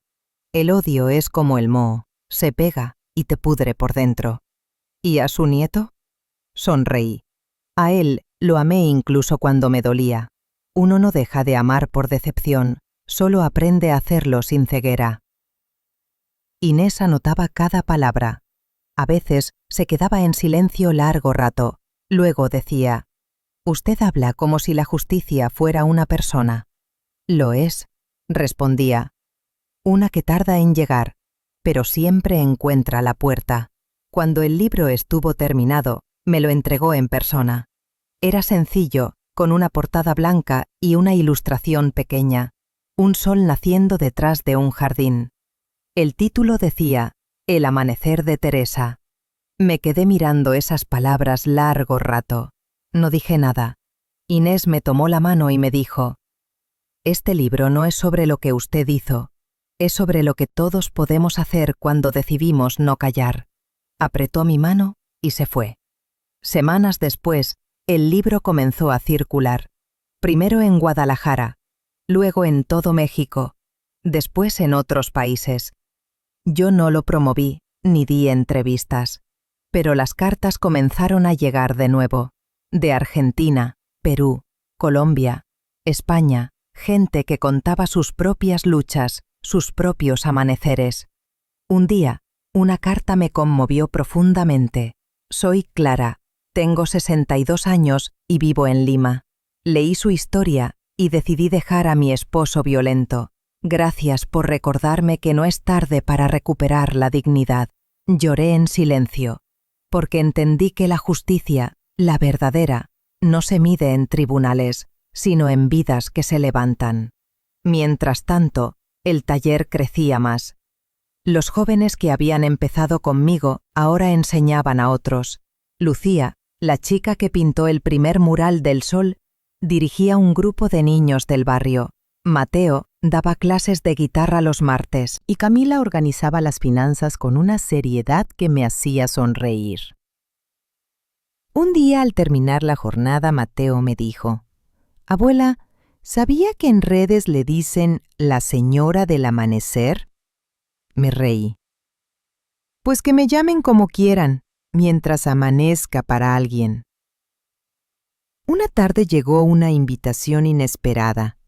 El odio es como el moho, se pega y te pudre por dentro. ¿Y a su nieto? Sonreí. A él lo amé incluso cuando me dolía. Uno no deja de amar por decepción, solo aprende a hacerlo sin ceguera. Inés anotaba cada palabra. A veces se quedaba en silencio largo rato. Luego decía: «Usted habla como si la justicia fuera una persona». «Lo es», respondía. «Una que tarda en llegar, pero siempre encuentra la puerta». Cuando el libro estuvo terminado, me lo entregó en persona. Era sencillo, con una portada blanca y una ilustración pequeña. Un sol naciendo detrás de un jardín. El título decía: «El amanecer de Teresa». Me quedé mirando esas palabras largo rato. No dije nada. Inés me tomó la mano y me dijo: «Este libro no es sobre lo que usted hizo, es sobre lo que todos podemos hacer cuando decidimos no callar». Apretó mi mano y se fue. Semanas después, el libro comenzó a circular. Primero en Guadalajara, luego en todo México, después en otros países. Yo no lo promoví, ni di entrevistas. Pero las cartas comenzaron a llegar de nuevo. De Argentina, Perú, Colombia, España, gente que contaba sus propias luchas, sus propios amaneceres. Un día, una carta me conmovió profundamente. Soy Clara, tengo 62 años y vivo en Lima. Leí su historia y decidí dejar a mi esposo violento. Gracias por recordarme que no es tarde para recuperar la dignidad. Lloré en silencio, porque entendí que la justicia, la verdadera, no se mide en tribunales, sino en vidas que se levantan. Mientras tanto, el taller crecía más. Los jóvenes que habían empezado conmigo ahora enseñaban a otros. Lucía, la chica que pintó el primer mural del sol, dirigía un grupo de niños del barrio. Mateo daba clases de guitarra los martes y Camila organizaba las finanzas con una seriedad que me hacía sonreír. Un día, al terminar la jornada, Mateo me dijo: «Abuela, ¿sabía que en redes le dicen la señora del amanecer?» Me reí. «Pues que me llamen como quieran, mientras amanezca para alguien». Una tarde llegó una invitación inesperada.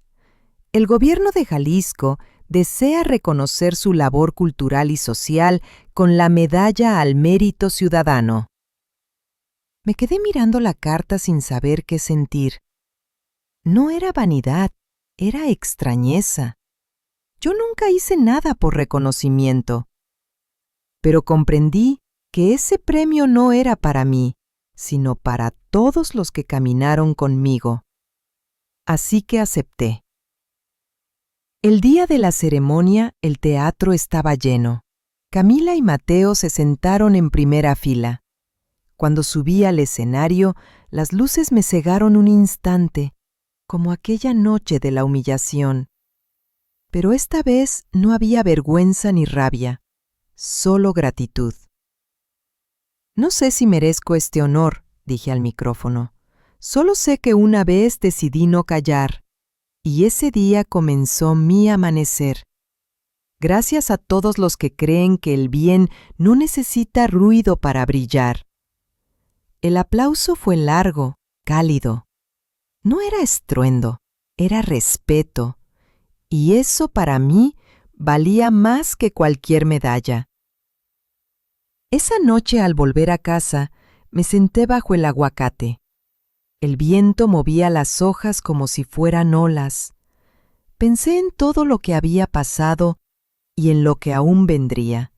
El gobierno de Jalisco desea reconocer su labor cultural y social con la Medalla al Mérito Ciudadano. Me quedé mirando la carta sin saber qué sentir. No era vanidad, era extrañeza. Yo nunca hice nada por reconocimiento. Pero comprendí que ese premio no era para mí, sino para todos los que caminaron conmigo. Así que acepté. El día de la ceremonia, el teatro estaba lleno. Camila y Mateo se sentaron en primera fila. Cuando subí al escenario, las luces me cegaron un instante, como aquella noche de la humillación. Pero esta vez no había vergüenza ni rabia, solo gratitud. «No sé si merezco este honor», dije al micrófono. «Solo sé que una vez decidí no callar, y ese día comenzó mi amanecer. Gracias a todos los que creen que el bien no necesita ruido para brillar». El aplauso fue largo, cálido. No era estruendo, era respeto. Y eso para mí valía más que cualquier medalla. Esa noche, al volver a casa, me senté bajo el aguacate. El viento movía las hojas como si fueran olas. Pensé en todo lo que había pasado y en lo que aún vendría.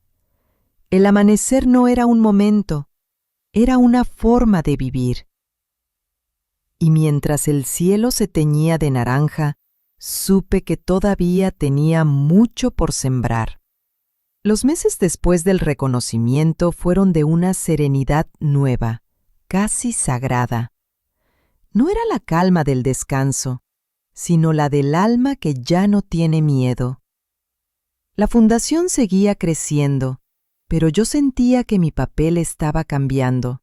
El amanecer no era un momento, era una forma de vivir. y mientras el cielo se teñía de naranja, supe que todavía tenía mucho por sembrar. Los meses después del reconocimiento fueron de una serenidad nueva, casi sagrada. No era la calma del descanso, sino la del alma que ya no tiene miedo. La fundación seguía creciendo, pero yo sentía que mi papel estaba cambiando.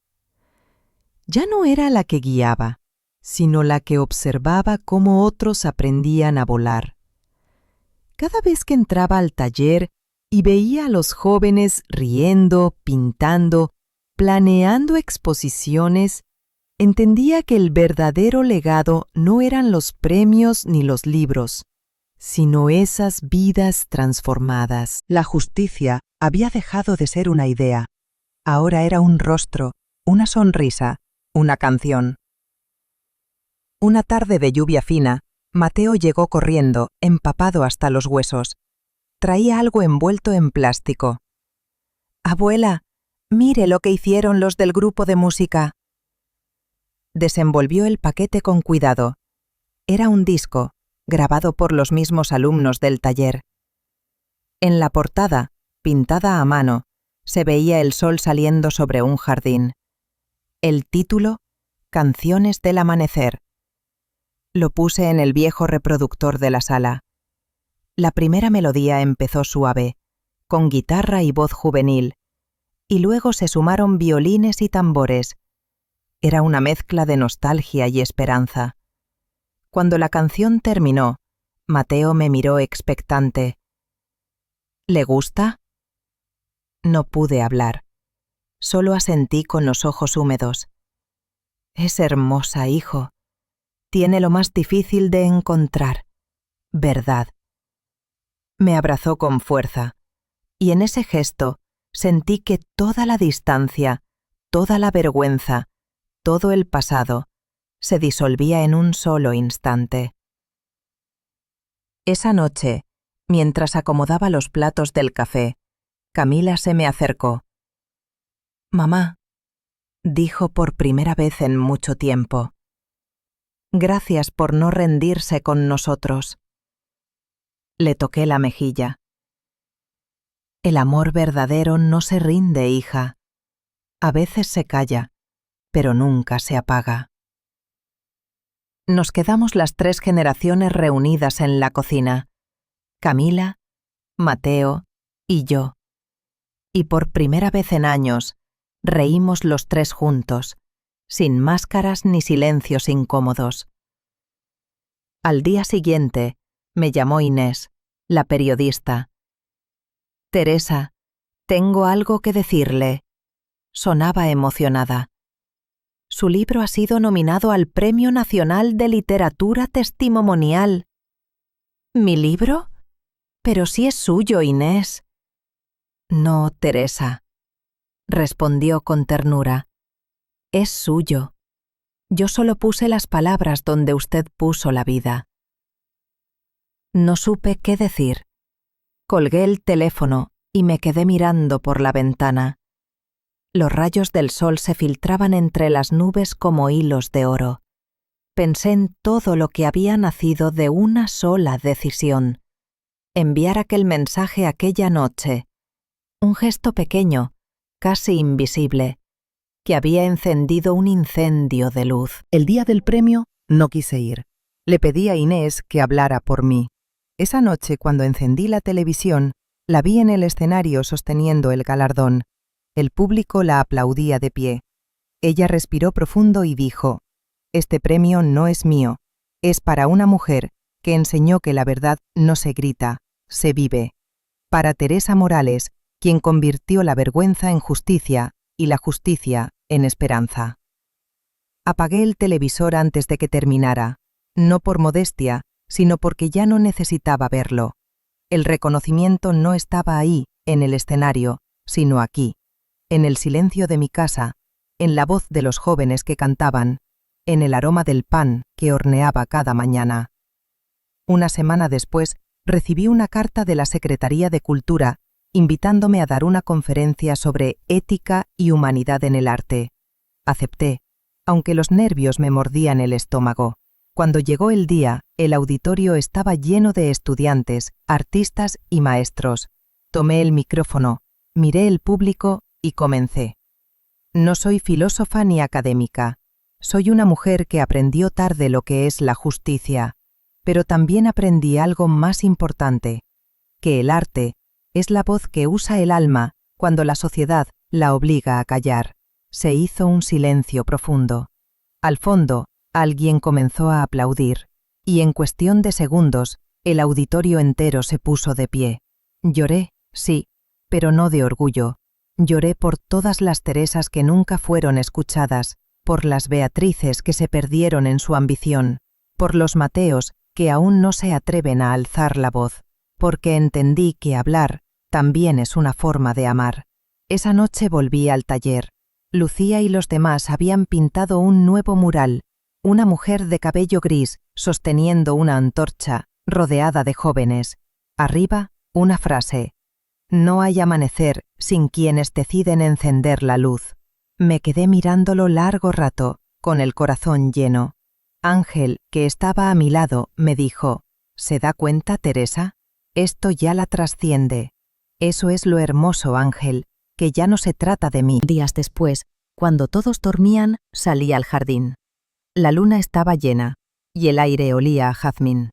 Ya no era la que guiaba, sino la que observaba cómo otros aprendían a volar. Cada vez que entraba al taller y veía a los jóvenes riendo, pintando, planeando exposiciones, entendía que el verdadero legado no eran los premios ni los libros, sino esas vidas transformadas. La justicia había dejado de ser una idea. Ahora era un rostro, una sonrisa, una canción. Una tarde de lluvia fina, Mateo llegó corriendo, empapado hasta los huesos. Traía algo envuelto en plástico. «Abuela, mire lo que hicieron los del grupo de música». Desenvolvió el paquete con cuidado. Era un disco, grabado por los mismos alumnos del taller. En la portada, pintada a mano, se veía el sol saliendo sobre un jardín. El título, Canciones del amanecer. Lo puse en el viejo reproductor de la sala. La primera melodía empezó suave, con guitarra y voz juvenil, y luego se sumaron violines y tambores. Era una mezcla de nostalgia y esperanza. Cuando la canción terminó, Mateo me miró expectante. «¿Le gusta?» No pude hablar. Solo asentí con los ojos húmedos. «Es hermosa, hijo. Tiene lo más difícil de encontrar, verdad». Me abrazó con fuerza, y en ese gesto sentí que toda la distancia, toda la vergüenza, todo el pasado, se disolvía en un solo instante. Esa noche, mientras acomodaba los platos del café, Camila se me acercó. «Mamá», dijo por primera vez en mucho tiempo, «gracias por no rendirse con nosotros». Le toqué la mejilla. «El amor verdadero no se rinde, hija. A veces se calla, pero nunca se apaga». Nos quedamos las 3 generaciones reunidas en la cocina, Camila, Mateo y yo. Y por primera vez en años, reímos los 3 juntos, sin máscaras ni silencios incómodos. Al día siguiente, me llamó Inés, la periodista. «Teresa, tengo algo que decirle». Sonaba emocionada. Su libro ha sido nominado al Premio Nacional de Literatura Testimonial. ¿Mi libro? Pero sí es suyo, Inés. No, Teresa, respondió con ternura. Es suyo. Yo solo puse las palabras donde usted puso la vida. No supe qué decir. Colgué el teléfono y me quedé mirando por la ventana. Los rayos del sol se filtraban entre las nubes como hilos de oro. Pensé en todo lo que había nacido de una sola decisión: enviar aquel mensaje aquella noche. Un gesto pequeño, casi invisible, que había encendido un incendio de luz. El día del premio no quise ir. Le pedí a Inés que hablara por mí. Esa noche, cuando encendí la televisión, la vi en el escenario sosteniendo el galardón. El público la aplaudía de pie. Ella respiró profundo y dijo: «Este premio no es mío, es para una mujer que enseñó que la verdad no se grita, se vive. Para Teresa Morales, quien convirtió la vergüenza en justicia y la justicia en esperanza». Apagué el televisor antes de que terminara, no por modestia, sino porque ya no necesitaba verlo. El reconocimiento no estaba ahí, en el escenario, sino aquí, en el silencio de mi casa, en la voz de los jóvenes que cantaban, en el aroma del pan que horneaba cada mañana. Una semana después, recibí una carta de la Secretaría de Cultura invitándome a dar una conferencia sobre ética y humanidad en el arte. Acepté, aunque los nervios me mordían el estómago. Cuando llegó el día, el auditorio estaba lleno de estudiantes, artistas y maestros. Tomé el micrófono, miré el público y comencé. No soy filósofa ni académica. Soy una mujer que aprendió tarde lo que es la justicia, pero también aprendí algo más importante, que el arte es la voz que usa el alma cuando la sociedad la obliga a callar. Se hizo un silencio profundo. Al fondo, alguien comenzó a aplaudir, y en cuestión de segundos, el auditorio entero se puso de pie. Lloré, sí, pero no de orgullo. Lloré por todas las Teresas que nunca fueron escuchadas, por las Beatrices que se perdieron en su ambición, por los Mateos que aún no se atreven a alzar la voz, porque entendí que hablar también es una forma de amar. Esa noche volví al taller. Lucía y los demás habían pintado un nuevo mural, una mujer de cabello gris sosteniendo una antorcha, rodeada de jóvenes. Arriba, una frase: no hay amanecer sin quienes deciden encender la luz. Me quedé mirándolo largo rato, con el corazón lleno. Ángel, que estaba a mi lado, me dijo: ¿se da cuenta, Teresa? Esto ya la trasciende. Eso es lo hermoso, Ángel, que ya no se trata de mí. Días después, cuando todos dormían, salí al jardín. La luna estaba llena, y el aire olía a jazmín.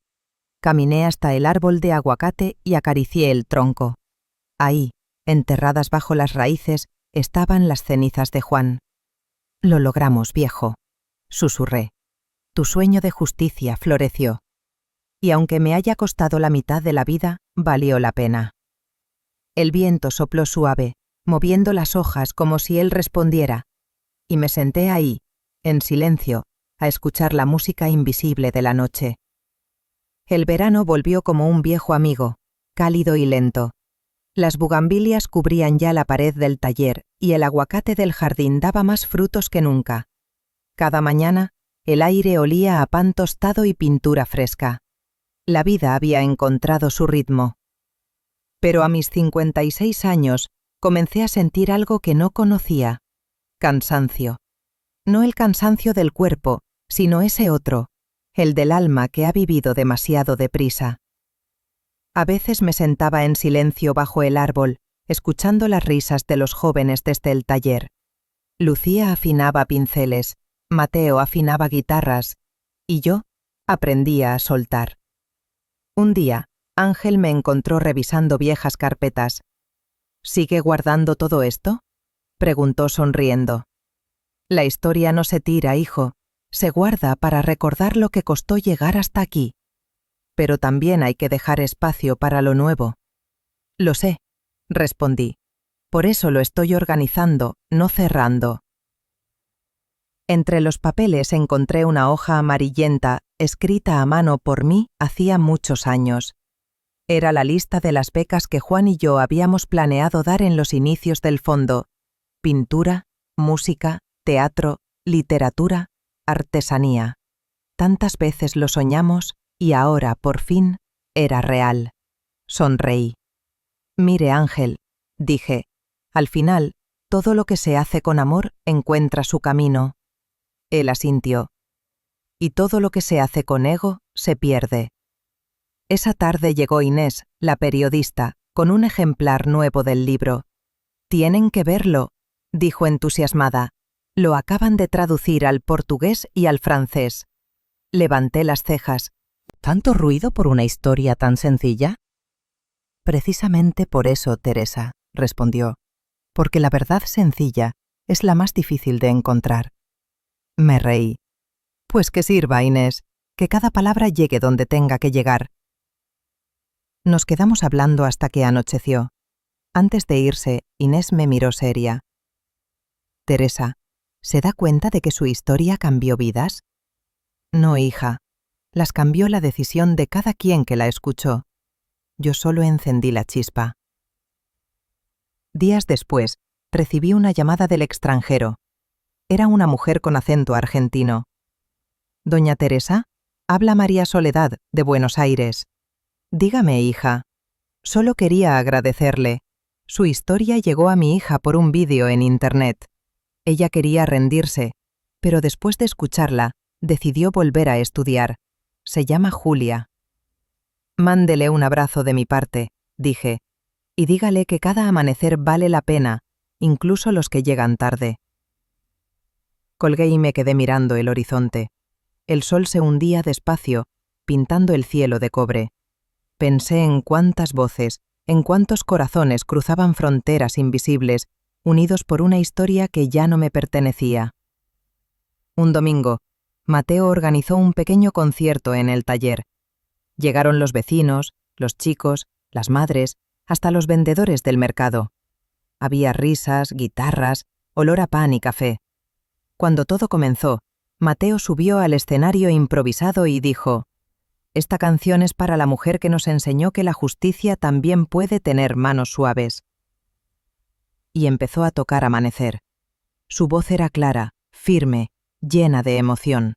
Caminé hasta el árbol de aguacate y acaricié el tronco. Ahí, enterradas bajo las raíces, estaban las cenizas de Juan. Lo logramos, viejo, susurré. Tu sueño de justicia floreció. Y aunque me haya costado la mitad de la vida, valió la pena. El viento sopló suave, moviendo las hojas como si él respondiera, y me senté ahí, en silencio, a escuchar la música invisible de la noche. El verano volvió como un viejo amigo, cálido y lento. Las bugambilias cubrían ya la pared del taller y el aguacate del jardín daba más frutos que nunca. Cada mañana, el aire olía a pan tostado y pintura fresca. La vida había encontrado su ritmo. Pero a mis 56 años comencé a sentir algo que no conocía: cansancio. No el cansancio del cuerpo, sino ese otro, el del alma que ha vivido demasiado deprisa. A veces me sentaba en silencio bajo el árbol, escuchando las risas de los jóvenes desde el taller. Lucía afinaba pinceles, Mateo afinaba guitarras, y yo aprendía a soltar. Un día, Ángel me encontró revisando viejas carpetas. ¿Sigue guardando todo esto?, preguntó sonriendo. La historia no se tira, hijo, se guarda para recordar lo que costó llegar hasta aquí. Pero también hay que dejar espacio para lo nuevo. Lo sé, respondí. Por eso lo estoy organizando, no cerrando. Entre los papeles encontré una hoja amarillenta, escrita a mano por mí hacía muchos años. Era la lista de las becas que Juan y yo habíamos planeado dar en los inicios del fondo: pintura, música, teatro, literatura, artesanía. Tantas veces lo soñamos y ahora, por fin, era real. Sonreí. Mire, Ángel, dije, al final, todo lo que se hace con amor encuentra su camino. Él asintió. Y todo lo que se hace con ego se pierde. Esa tarde llegó Inés, la periodista, con un ejemplar nuevo del libro. Tienen que verlo, dijo entusiasmada. Lo acaban de traducir al portugués y al francés. Levanté las cejas. ¿Tanto ruido por una historia tan sencilla? Precisamente por eso, Teresa, respondió, porque la verdad sencilla es la más difícil de encontrar. Me reí. Pues que sirva, Inés, que cada palabra llegue donde tenga que llegar. Nos quedamos hablando hasta que anocheció. Antes de irse, Inés me miró seria. Teresa, ¿se da cuenta de que su historia cambió vidas? No, hija. Las cambió la decisión de cada quien que la escuchó. Yo solo encendí la chispa. Días después, recibí una llamada del extranjero. Era una mujer con acento argentino. Doña Teresa, habla María Soledad, de Buenos Aires. Dígame, hija. Solo quería agradecerle. Su historia llegó a mi hija por un vídeo en Internet. Ella quería rendirse, pero después de escucharla, decidió volver a estudiar. Se llama Julia. Mándele un abrazo de mi parte, dije, y dígale que cada amanecer vale la pena, incluso los que llegan tarde. Colgué y me quedé mirando el horizonte. El sol se hundía despacio, pintando el cielo de cobre. Pensé en cuántas voces, en cuántos corazones cruzaban fronteras invisibles, unidos por una historia que ya no me pertenecía. Un domingo, Mateo organizó un pequeño concierto en el taller. Llegaron los vecinos, los chicos, las madres, hasta los vendedores del mercado. Había risas, guitarras, olor a pan y café. Cuando todo comenzó, Mateo subió al escenario improvisado y dijo: «Esta canción es para la mujer que nos enseñó que la justicia también puede tener manos suaves». Y empezó a tocar Amanecer. Su voz era clara, firme, llena de emoción.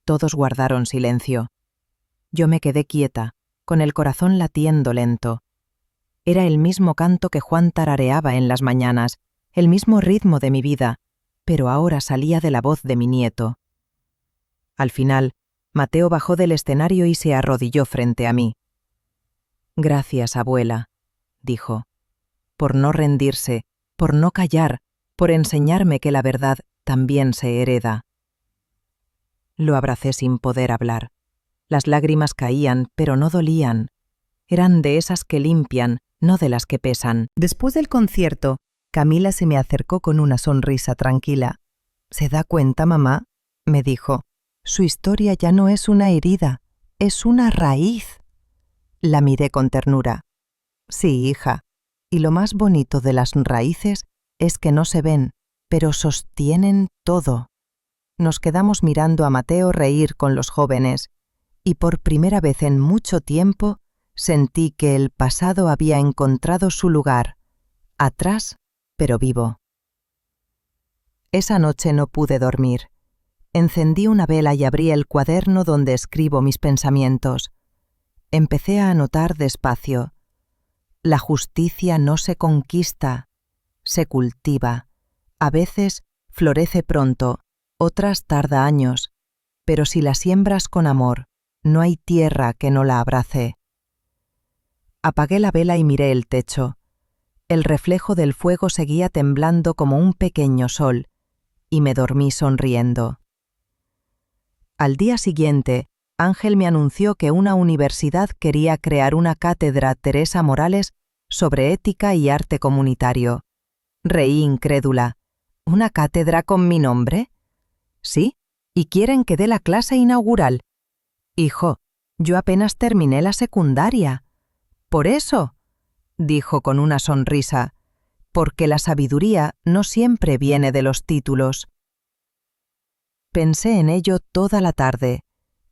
Todos guardaron silencio. Yo me quedé quieta, con el corazón latiendo lento. Era el mismo canto que Juan tarareaba en las mañanas, el mismo ritmo de mi vida, pero ahora salía de la voz de mi nieto. Al final, Mateo bajó del escenario y se arrodilló frente a mí. «Gracias, abuela», dijo, «por no rendirse, por no callar, por enseñarme que la verdad también se hereda». Lo abracé sin poder hablar. Las lágrimas caían, pero no dolían. Eran de esas que limpian, no de las que pesan. Después del concierto, Camila se me acercó con una sonrisa tranquila. «¿Se da cuenta, mamá?», me dijo. «Su historia ya no es una herida, es una raíz». La miré con ternura. «Sí, hija, y lo más bonito de las raíces es que no se ven, pero sostienen todo». Nos quedamos mirando a Mateo reír con los jóvenes, y por primera vez en mucho tiempo sentí que el pasado había encontrado su lugar, atrás, pero vivo. Esa noche no pude dormir. Encendí una vela y abrí el cuaderno donde escribo mis pensamientos. Empecé a anotar despacio. La justicia no se conquista, se cultiva. A veces florece pronto, otras tarda años, pero si la siembras con amor, no hay tierra que no la abrace. Apagué la vela y miré el techo. El reflejo del fuego seguía temblando como un pequeño sol, y me dormí sonriendo. Al día siguiente, Ángel me anunció que una universidad quería crear una cátedra Teresa Morales sobre ética y arte comunitario. Reí incrédula. ¿Una cátedra con mi nombre? Sí, y quieren que dé la clase inaugural. Hijo, yo apenas terminé la secundaria. Por eso, dijo con una sonrisa, porque la sabiduría no siempre viene de los títulos. Pensé en ello toda la tarde,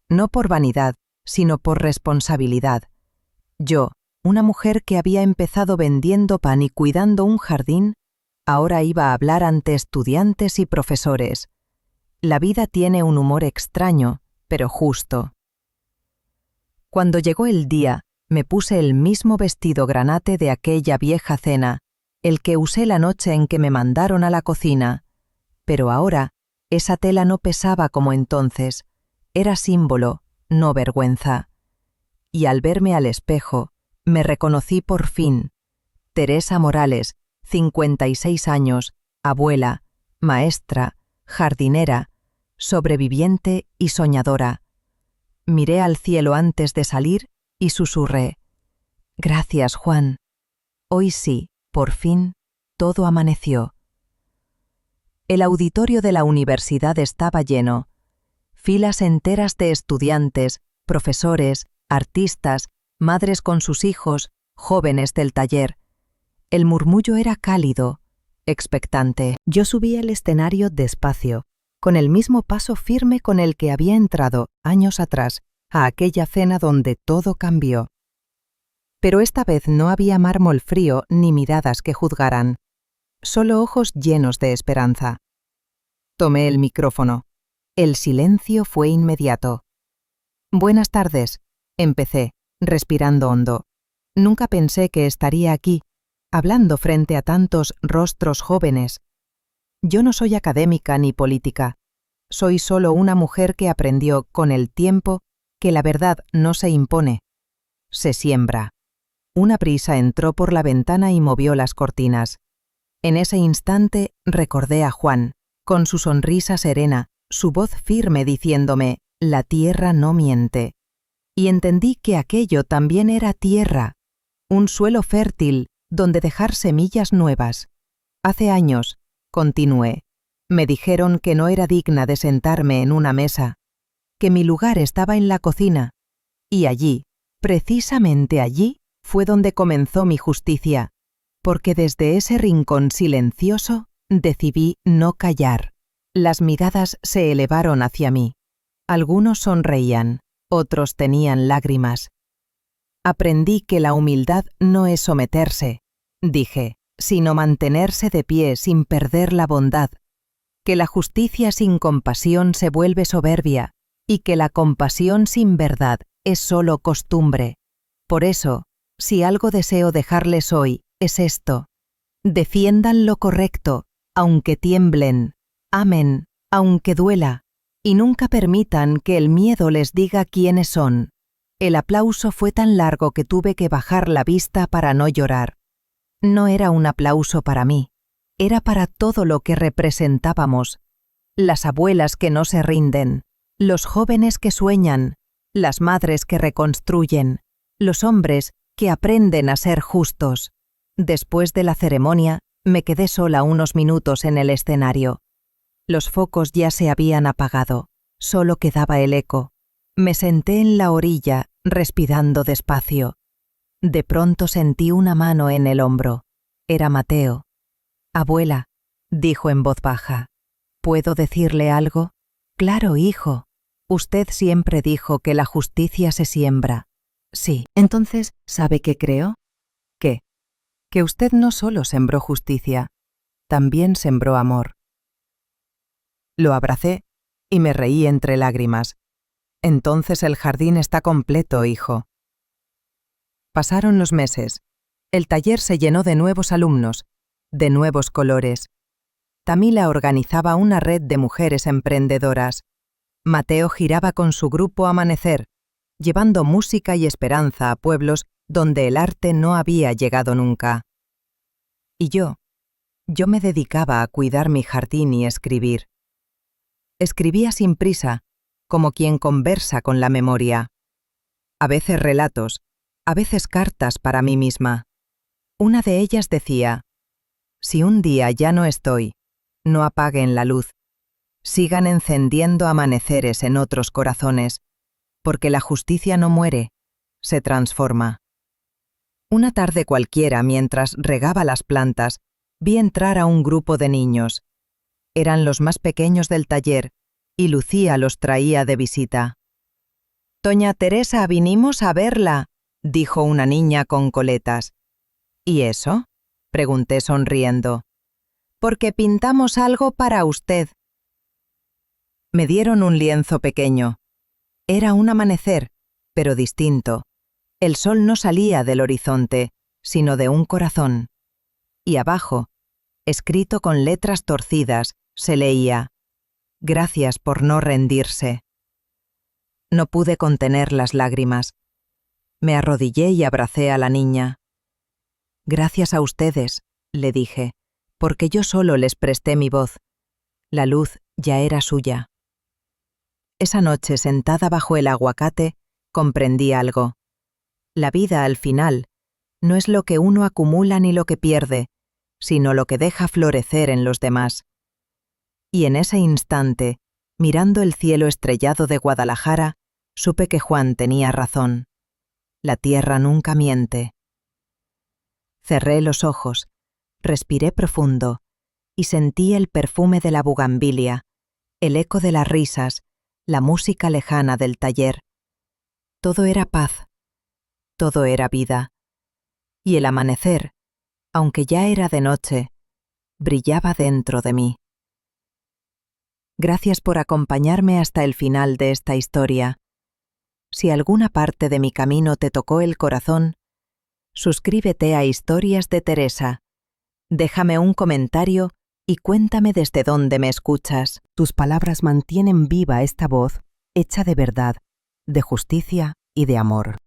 no por vanidad, sino por responsabilidad. Yo, una mujer que había empezado vendiendo pan y cuidando un jardín, ahora iba a hablar ante estudiantes y profesores. La vida tiene un humor extraño, pero justo. Cuando llegó el día, me puse el mismo vestido granate de aquella vieja cena, el que usé la noche en que me mandaron a la cocina, pero ahora esa tela no pesaba como entonces, era símbolo, no vergüenza. Y al verme al espejo, me reconocí por fin. Teresa Morales, 56 años, abuela, maestra, jardinera, sobreviviente y soñadora. Miré al cielo antes de salir y susurré: «Gracias, Juan. Hoy sí, por fin, todo amaneció». El auditorio de la universidad estaba lleno. Filas enteras de estudiantes, profesores, artistas, madres con sus hijos, jóvenes del taller. El murmullo era cálido, expectante. Yo subí al escenario despacio, con el mismo paso firme con el que había entrado, años atrás, a aquella cena donde todo cambió. Pero esta vez no había mármol frío ni miradas que juzgaran, solo ojos llenos de esperanza. Tomé el micrófono. El silencio fue inmediato. «Buenas tardes», empecé, respirando hondo. Nunca pensé que estaría aquí, hablando frente a tantos rostros jóvenes. Yo no soy académica ni política. Soy solo una mujer que aprendió con el tiempo que la verdad no se impone, se siembra. Una brisa entró por la ventana y movió las cortinas. En ese instante recordé a Juan, con su sonrisa serena, su voz firme diciéndome, «La tierra no miente». Y entendí que aquello también era tierra, un suelo fértil donde dejar semillas nuevas. Hace años, continué, me dijeron que no era digna de sentarme en una mesa, que mi lugar estaba en la cocina, y allí, precisamente allí, fue donde comenzó mi justicia, porque desde ese rincón silencioso decidí no callar. Las miradas se elevaron hacia mí. Algunos sonreían, otros tenían lágrimas. Aprendí que la humildad no es someterse, dije, sino mantenerse de pie sin perder la bondad, que la justicia sin compasión se vuelve soberbia y que la compasión sin verdad es solo costumbre. Por eso, si algo deseo dejarles hoy, es esto. Defiendan lo correcto, aunque tiemblen, amen, aunque duela, y nunca permitan que el miedo les diga quiénes son. El aplauso fue tan largo que tuve que bajar la vista para no llorar. No era un aplauso para mí, era para todo lo que representábamos. Las abuelas que no se rinden, los jóvenes que sueñan, las madres que reconstruyen, los hombres que aprenden a ser justos. Después de la ceremonia, me quedé sola unos minutos en el escenario. Los focos ya se habían apagado, solo quedaba el eco. Me senté en la orilla, respirando despacio. De pronto sentí una mano en el hombro. Era Mateo. «Abuela», dijo en voz baja, «¿puedo decirle algo?» «Claro, hijo. Usted siempre dijo que la justicia se siembra». «Sí. Entonces, ¿sabe qué creo?» «¿Qué?» «Que usted no solo sembró justicia, también sembró amor». Lo abracé y me reí entre lágrimas. «Entonces el jardín está completo, hijo». Pasaron los meses. El taller se llenó de nuevos alumnos, de nuevos colores. Tamila organizaba una red de mujeres emprendedoras. Mateo giraba con su grupo Amanecer, llevando música y esperanza a pueblos donde el arte no había llegado nunca. Y yo me dedicaba a cuidar mi jardín y escribir. Escribía sin prisa, como quien conversa con la memoria. A veces relatos, a veces cartas para mí misma. Una de ellas decía: «Si un día ya no estoy, no apaguen la luz. Sigan encendiendo amaneceres en otros corazones, porque la justicia no muere, se transforma». Una tarde cualquiera, mientras regaba las plantas, vi entrar a un grupo de niños. Eran los más pequeños del taller, y Lucía los traía de visita. «Doña Teresa, vinimos a verla», dijo una niña con coletas. «¿Y eso?», pregunté sonriendo. «Porque pintamos algo para usted». Me dieron un lienzo pequeño. Era un amanecer, pero distinto. El sol no salía del horizonte, sino de un corazón. Y abajo, escrito con letras torcidas, se leía: «Gracias por no rendirse». No pude contener las lágrimas. Me arrodillé y abracé a la niña. «Gracias a ustedes», le dije, «porque yo solo les presté mi voz. La luz ya era suya». Esa noche, sentada bajo el aguacate, comprendí algo. La vida, al final, no es lo que uno acumula ni lo que pierde, sino lo que deja florecer en los demás. Y en ese instante, mirando el cielo estrellado de Guadalajara, supe que Juan tenía razón. La tierra nunca miente. Cerré los ojos, respiré profundo y sentí el perfume de la bugambilia, el eco de las risas, la música lejana del taller. Todo era paz, todo era vida. Y el amanecer, aunque ya era de noche, brillaba dentro de mí. Gracias por acompañarme hasta el final de esta historia. Si alguna parte de mi camino te tocó el corazón, suscríbete a Historias de Teresa. Déjame un comentario y cuéntame desde dónde me escuchas. Tus palabras mantienen viva esta voz, hecha de verdad, de justicia y de amor.